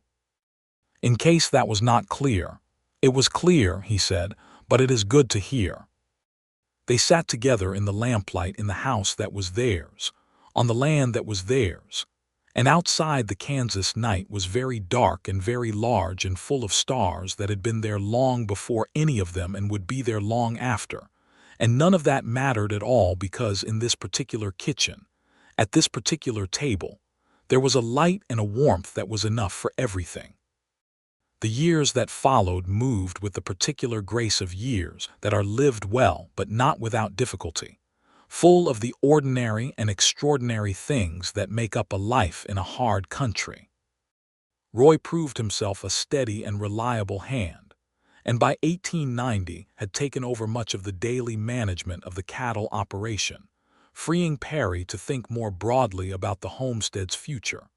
In case that was not clear, "It was clear," he said, "but it is good to hear." They sat together in the lamplight in the house that was theirs, on the land that was theirs, and outside the Kansas night was very dark and very large and full of stars that had been there long before any of them and would be there long after, and none of that mattered at all because in this particular kitchen, at this particular table, there was a light and a warmth that was enough for everything. The years that followed moved with the particular grace of years that are lived well but not without difficulty, full of the ordinary and extraordinary things that make up a life in a hard country. Roy proved himself a steady and reliable hand, and by 1890 had taken over much of the daily management of the cattle operation, freeing Perry to think more broadly about the homestead's future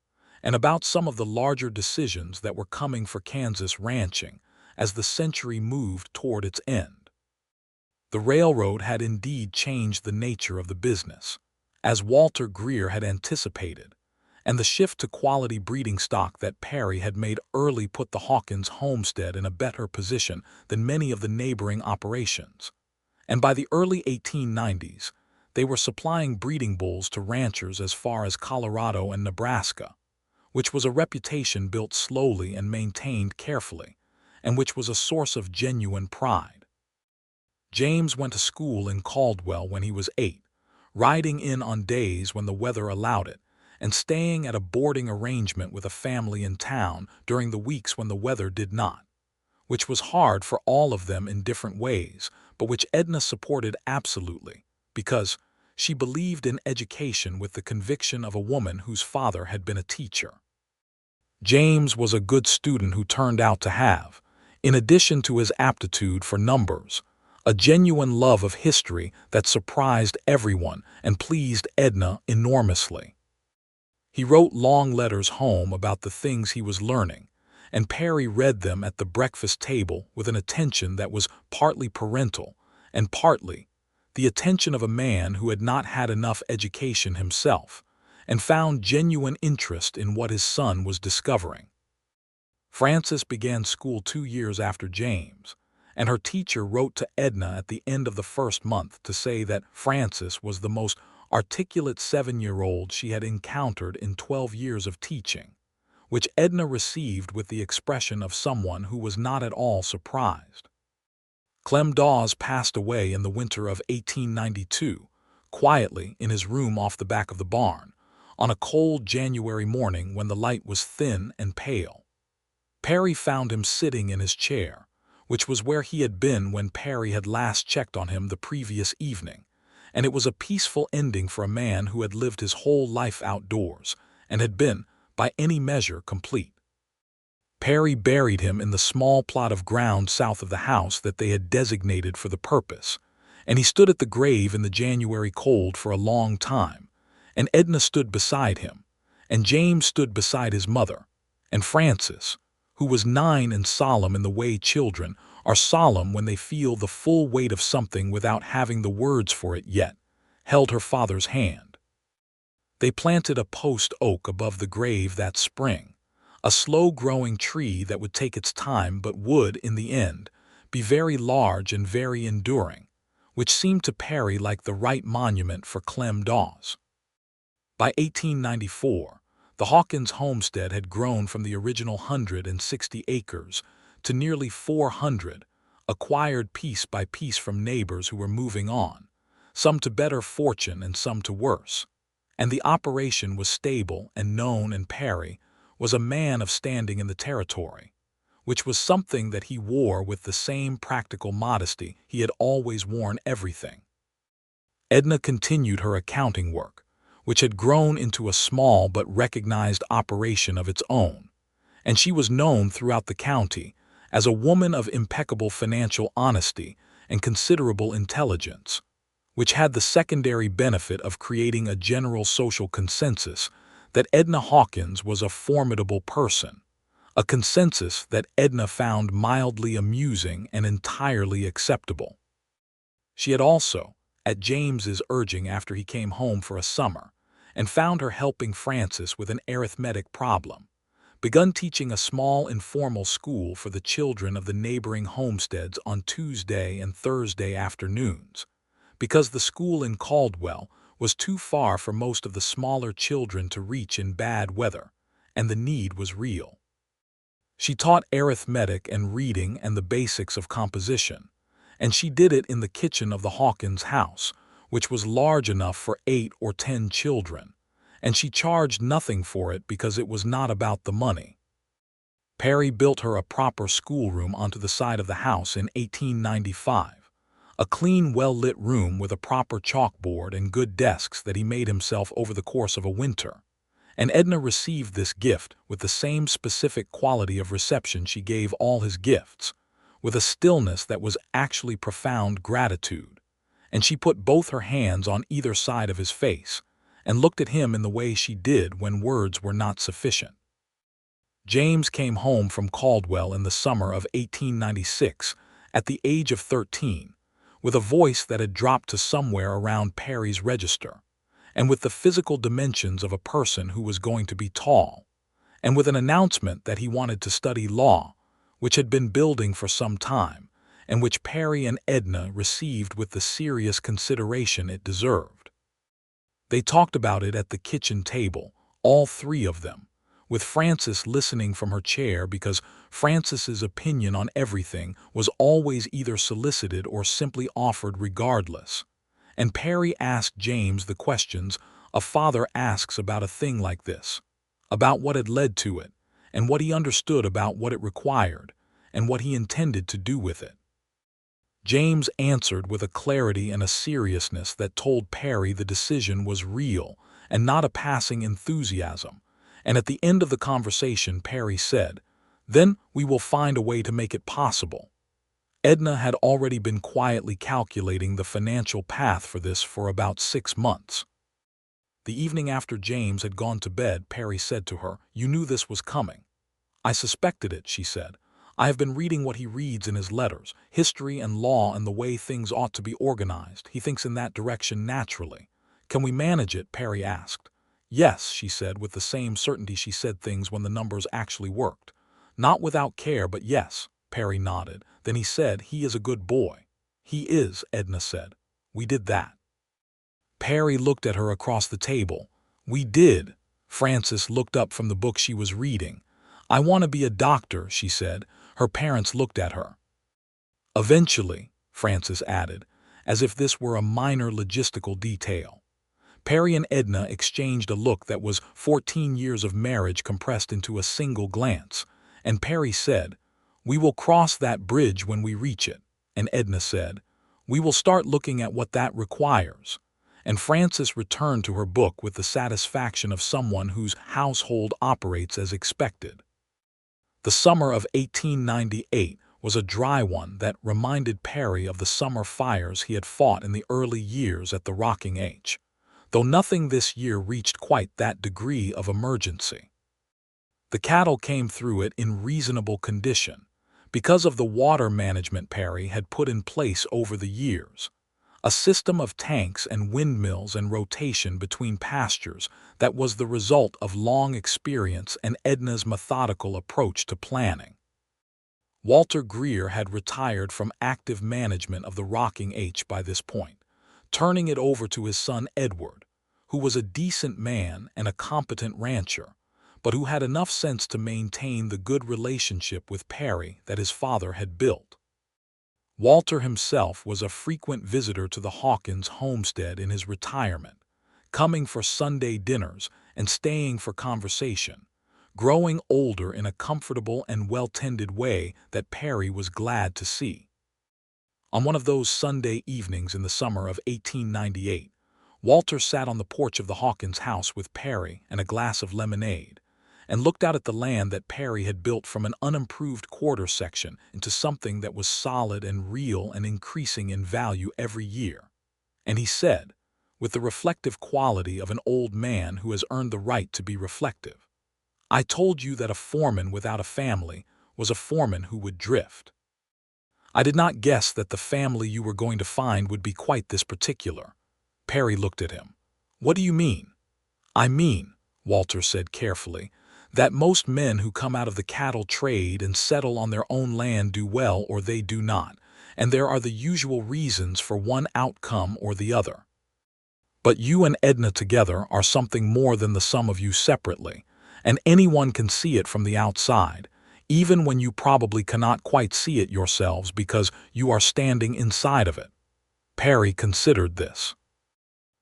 and about some of the larger decisions that were coming for Kansas ranching as the century moved toward its end. The railroad had indeed changed the nature of the business, as Walter Greer had anticipated, and the shift to quality breeding stock that Perry had made early put the Hawkins homestead in a better position than many of the neighboring operations. And by the early 1890s, they were supplying breeding bulls to ranchers as far as Colorado and Nebraska, which was a reputation built slowly and maintained carefully, and which was a source of genuine pride. James went to school in Caldwell when he was 8, riding in on days when the weather allowed it, and staying at a boarding arrangement with a family in town during the weeks when the weather did not, which was hard for all of them in different ways, but which Edna supported absolutely, because she believed in education with the conviction of a woman whose father had been a teacher. James was a good student who turned out to have, in addition to his aptitude for numbers, a genuine love of history that surprised everyone and pleased Edna enormously. He wrote long letters home about the things he was learning, and Perry read them at the breakfast table with an attention that was partly parental and partly the attention of a man who had not had enough education himself and found genuine interest in what his son was discovering. Frances began school 2 years after James, and her teacher wrote to Edna at the end of the first month to say that Frances was the most articulate 7-year-old she had encountered in 12 years of teaching, which Edna received with the expression of someone who was not at all surprised. Clem Dawes passed away in the winter of 1892, quietly in his room off the back of the barn, on a cold January morning when the light was thin and pale. Perry found him sitting in his chair, which was where he had been when Perry had last checked on him the previous evening, and it was a peaceful ending for a man who had lived his whole life outdoors and had been, by any measure, complete. Perry buried him in the small plot of ground south of the house that they had designated for the purpose, and he stood at the grave in the January cold for a long time, and Edna stood beside him, and James stood beside his mother, and Frances, who was 9 and solemn in the way children are solemn when they feel the full weight of something without having the words for it yet, held her father's hand. They planted a post oak above the grave that spring, a slow-growing tree that would take its time but would, in the end, be very large and very enduring, which seemed to Perry like the right monument for Clem Dawes. By 1894, the Hawkins homestead had grown from the original 160 acres to nearly 400, acquired piece by piece from neighbors who were moving on, some to better fortune and some to worse, and the operation was stable and known, and Perry was a man of standing in the territory, which was something that he wore with the same practical modesty he had always worn everything. Edna continued her accounting work, which had grown into a small but recognized operation of its own, and she was known throughout the county as a woman of impeccable financial honesty and considerable intelligence, which had the secondary benefit of creating a general social consensus that Edna Hawkins was a formidable person, a consensus that Edna found mildly amusing and entirely acceptable. She had also, at James's urging after he came home for a summer, and found her helping Frances with an arithmetic problem, begun teaching a small informal school for the children of the neighboring homesteads on Tuesday and Thursday afternoons, because the school in Caldwell was too far for most of the smaller children to reach in bad weather, and the need was real. She taught arithmetic and reading and the basics of composition, and she did it in the kitchen of the Hawkins house, which was large enough for 8 or 10 children, and she charged nothing for it because it was not about the money. Perry built her a proper schoolroom onto the side of the house in 1895, a clean, well-lit room with a proper chalkboard and good desks that he made himself over the course of a winter, and Edna received this gift with the same specific quality of reception she gave all his gifts, with a stillness that was actually profound gratitude, and she put both her hands on either side of his face and looked at him in the way she did when words were not sufficient. James came home from Caldwell in the summer of 1896 at the age of 13, with a voice that had dropped to somewhere around Perry's register, and with the physical dimensions of a person who was going to be tall, and with an announcement that he wanted to study law, which had been building for some time, and which Perry and Edna received with the serious consideration it deserved. They talked about it at the kitchen table, all three of them, with Frances listening from her chair because Frances's opinion on everything was always either solicited or simply offered regardless, and Perry asked James the questions a father asks about a thing like this, about what had led to it, and what he understood about what it required, and what he intended to do with it. James answered with a clarity and a seriousness that told Perry the decision was real and not a passing enthusiasm, and at the end of the conversation Perry said, "Then we will find a way to make it possible." Edna had already been quietly calculating the financial path for this for about 6 months. The evening after James had gone to bed, Perry said to her, "You knew this was coming." "I suspected it," she said. "I have been reading what he reads in his letters, history and law and the way things ought to be organized. He thinks in that direction naturally." "Can we manage it?" Perry asked. "Yes," she said with the same certainty she said things when the numbers actually worked. "Not without care, but yes." Perry nodded. Then he said, "He is a good boy." "He is," Edna said. "We did that." Perry looked at her across the table. "We did." Frances looked up from the book she was reading. "I want to be a doctor," she said. Her parents looked at her. "Eventually," Frances added, as if this were a minor logistical detail. Perry and Edna exchanged a look that was 14 years of marriage compressed into a single glance, and Perry said, "We will cross that bridge when we reach it," and Edna said, "We will start looking at what that requires." And Frances returned to her book with the satisfaction of someone whose household operates as expected. The summer of 1898 was a dry one that reminded Perry of the summer fires he had fought in the early years at the Rocking H, though nothing this year reached quite that degree of emergency. The cattle came through it in reasonable condition, because of the water management Perry had put in place over the years, a system of tanks and windmills and rotation between pastures that was the result of long experience and Edna's methodical approach to planning. Walter Greer had retired from active management of the Rocking H by this point, turning it over to his son Edward, who was a decent man and a competent rancher, but who had enough sense to maintain the good relationship with Perry that his father had built. Walter himself was a frequent visitor to the Hawkins homestead in his retirement, coming for Sunday dinners and staying for conversation, growing older in a comfortable and well-tended way that Perry was glad to see. On one of those Sunday evenings in the summer of 1898, Walter sat on the porch of the Hawkins house with Perry and a glass of lemonade, and looked out at the land that Perry had built from an unimproved quarter section into something that was solid and real and increasing in value every year. And he said, with the reflective quality of an old man who has earned the right to be reflective, "I told you that a foreman without a family was a foreman who would drift. I did not guess that the family you were going to find would be quite this particular." Perry looked at him. "What do you mean?" "I mean," Walter said carefully, "that most men who come out of the cattle trade and settle on their own land do well or they do not, and there are the usual reasons for one outcome or the other. But you and Edna together are something more than the sum of you separately, and anyone can see it from the outside, even when you probably cannot quite see it yourselves because you are standing inside of it." Perry considered this.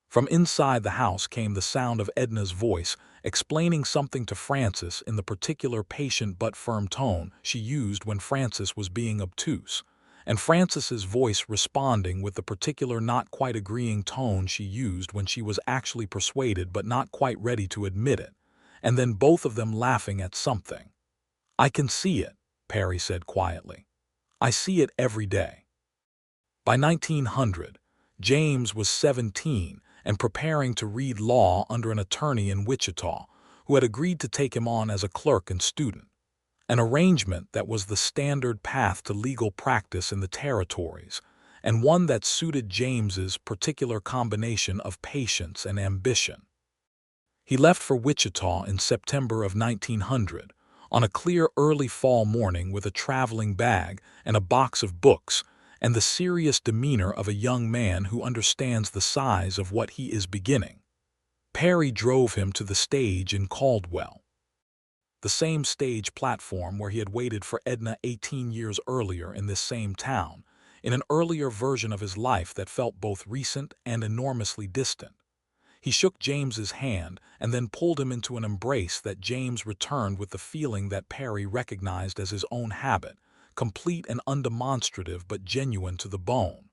From inside the house came the sound of Edna's voice explaining something to Frances in the particular patient but firm tone she used when Frances was being obtuse, and Frances's voice responding with the particular not quite agreeing tone she used when she was actually persuaded but not quite ready to admit it, and then both of them laughing at something. "I can see it," Perry said quietly. "I see it every day." By 1900, James was 17 and preparing to read law under an attorney in Wichita who had agreed to take him on as a clerk and student, an arrangement that was the standard path to legal practice in the territories, and one that suited James's particular combination of patience and ambition. He left for Wichita in September of 1900, on a clear early fall morning with a traveling bag and a box of books, and the serious demeanor of a young man who understands the size of what he is beginning. Perry drove him to the stage in Caldwell, the same stage platform where he had waited for Edna 18 years earlier in this same town, in an earlier version of his life that felt both recent and enormously distant. He shook James's hand and then pulled him into an embrace that James returned with the feeling that Perry recognized as his own habit, complete and undemonstrative but genuine to the bone.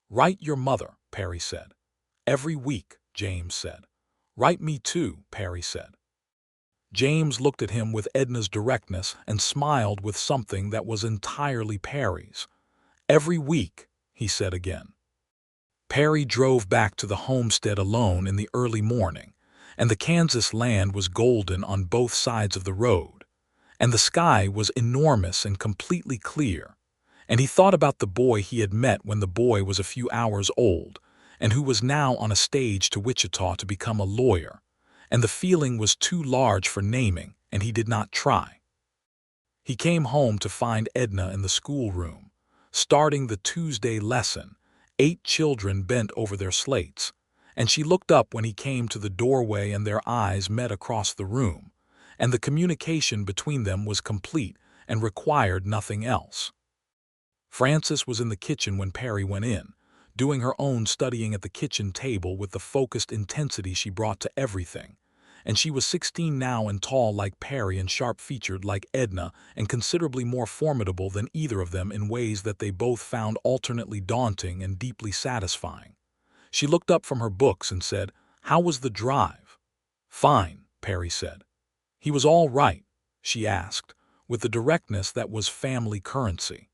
"Write your mother," Perry said. "Every week," James said. "Write me too," Perry said. James looked at him with Edna's directness and smiled with something that was entirely Perry's. "Every week," he said again. Perry drove back to the homestead alone in the early morning, and the Kansas land was golden on both sides of the road, and the sky was enormous and completely clear, and he thought about the boy he had met when the boy was a few hours old, and who was now on a stage to Wichita to become a lawyer, and the feeling was too large for naming, and he did not try. He came home to find Edna in the schoolroom, starting the Tuesday lesson, 8 children bent over their slates, and she looked up when he came to the doorway and their eyes met across the room, and the communication between them was complete and required nothing else. Frances was in the kitchen when Perry went in, doing her own studying at the kitchen table with the focused intensity she brought to everything, and she was 16 now and tall like Perry and sharp-featured like Edna and considerably more formidable than either of them in ways that they both found alternately daunting and deeply satisfying. She looked up from her books and said, "How was the drive?" "Fine," Perry said. "He was all right?" she asked, with the directness that was family currency.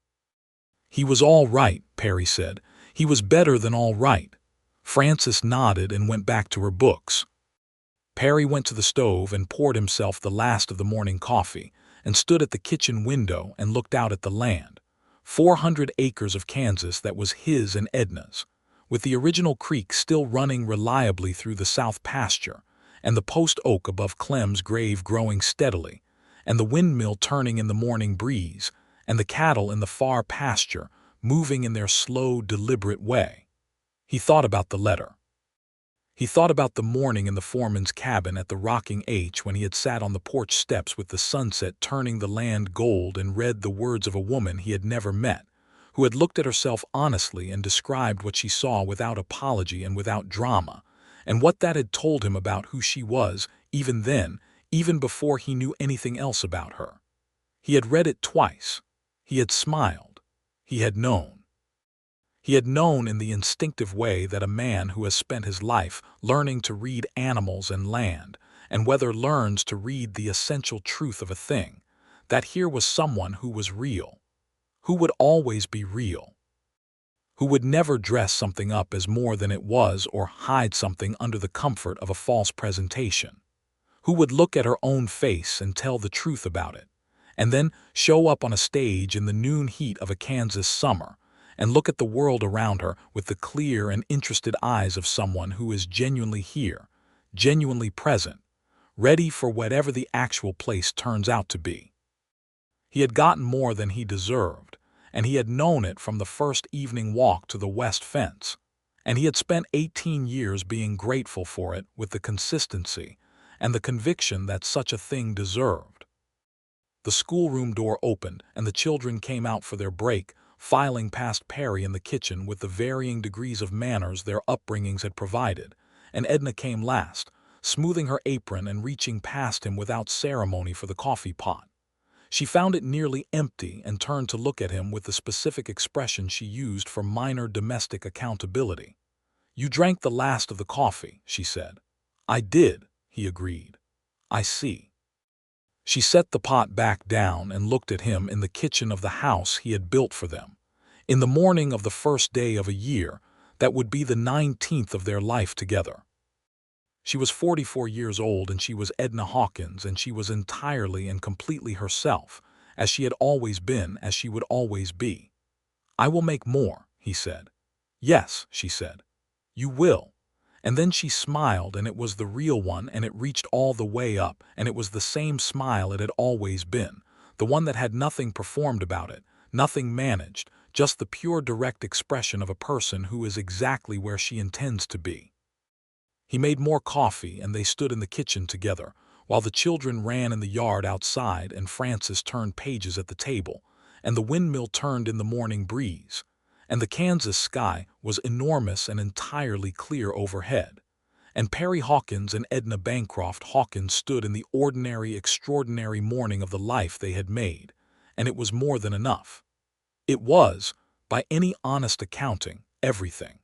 "He was all right," Perry said. "He was better than all right." Frances nodded and went back to her books. Perry went to the stove and poured himself the last of the morning coffee and stood at the kitchen window and looked out at the land, 400 acres of Kansas that was his and Edna's, with the original creek still running reliably through the south pasture, and the post oak above Clem's grave growing steadily, and the windmill turning in the morning breeze, and the cattle in the far pasture moving in their slow, deliberate way. He thought about the letter. He thought about the morning in the foreman's cabin at the Rocking H when he had sat on the porch steps with the sunset turning the land gold and read the words of a woman he had never met, who had looked at herself honestly and described what she saw without apology and without drama, and what that had told him about who she was, even then, even before he knew anything else about her. He had read it twice. He had smiled. He had known. He had known in the instinctive way that a man who has spent his life learning to read animals and land, and whether learns to read the essential truth of a thing, that here was someone who was real, who would always be real, who would never dress something up as more than it was or hide something under the comfort of a false presentation, who would look at her own face and tell the truth about it, and then show up on a stage in the noon heat of a Kansas summer and look at the world around her with the clear and interested eyes of someone who is genuinely here, genuinely present, ready for whatever the actual place turns out to be. He had gotten more than he deserved, and he had known it from the first evening walk to the west fence, and he had spent 18 years being grateful for it with the consistency and the conviction that such a thing deserved. The schoolroom door opened, and the children came out for their break, filing past Perry in the kitchen with the varying degrees of manners their upbringings had provided, and Edna came last, smoothing her apron and reaching past him without ceremony for the coffee pot. She found it nearly empty and turned to look at him with the specific expression she used for minor domestic accountability. "You drank the last of the coffee," she said. "I did," he agreed. "I see." She set the pot back down and looked at him in the kitchen of the house he had built for them, in the morning of the first day of a year that would be the 19th of their life together. She was 44 years old, and she was Edna Hawkins, and she was entirely and completely herself, as she had always been, as she would always be. "I will make more," he said. "Yes," she said. "You will." And then she smiled, and it was the real one, and it reached all the way up, and it was the same smile it had always been, the one that had nothing performed about it, nothing managed, just the pure direct expression of a person who is exactly where she intends to be. He made more coffee, and they stood in the kitchen together, while the children ran in the yard outside and Frances turned pages at the table, and the windmill turned in the morning breeze, and the Kansas sky was enormous and entirely clear overhead, and Perry Hawkins and Edna Bancroft Hawkins stood in the ordinary, extraordinary morning of the life they had made, and it was more than enough. It was, by any honest accounting, everything.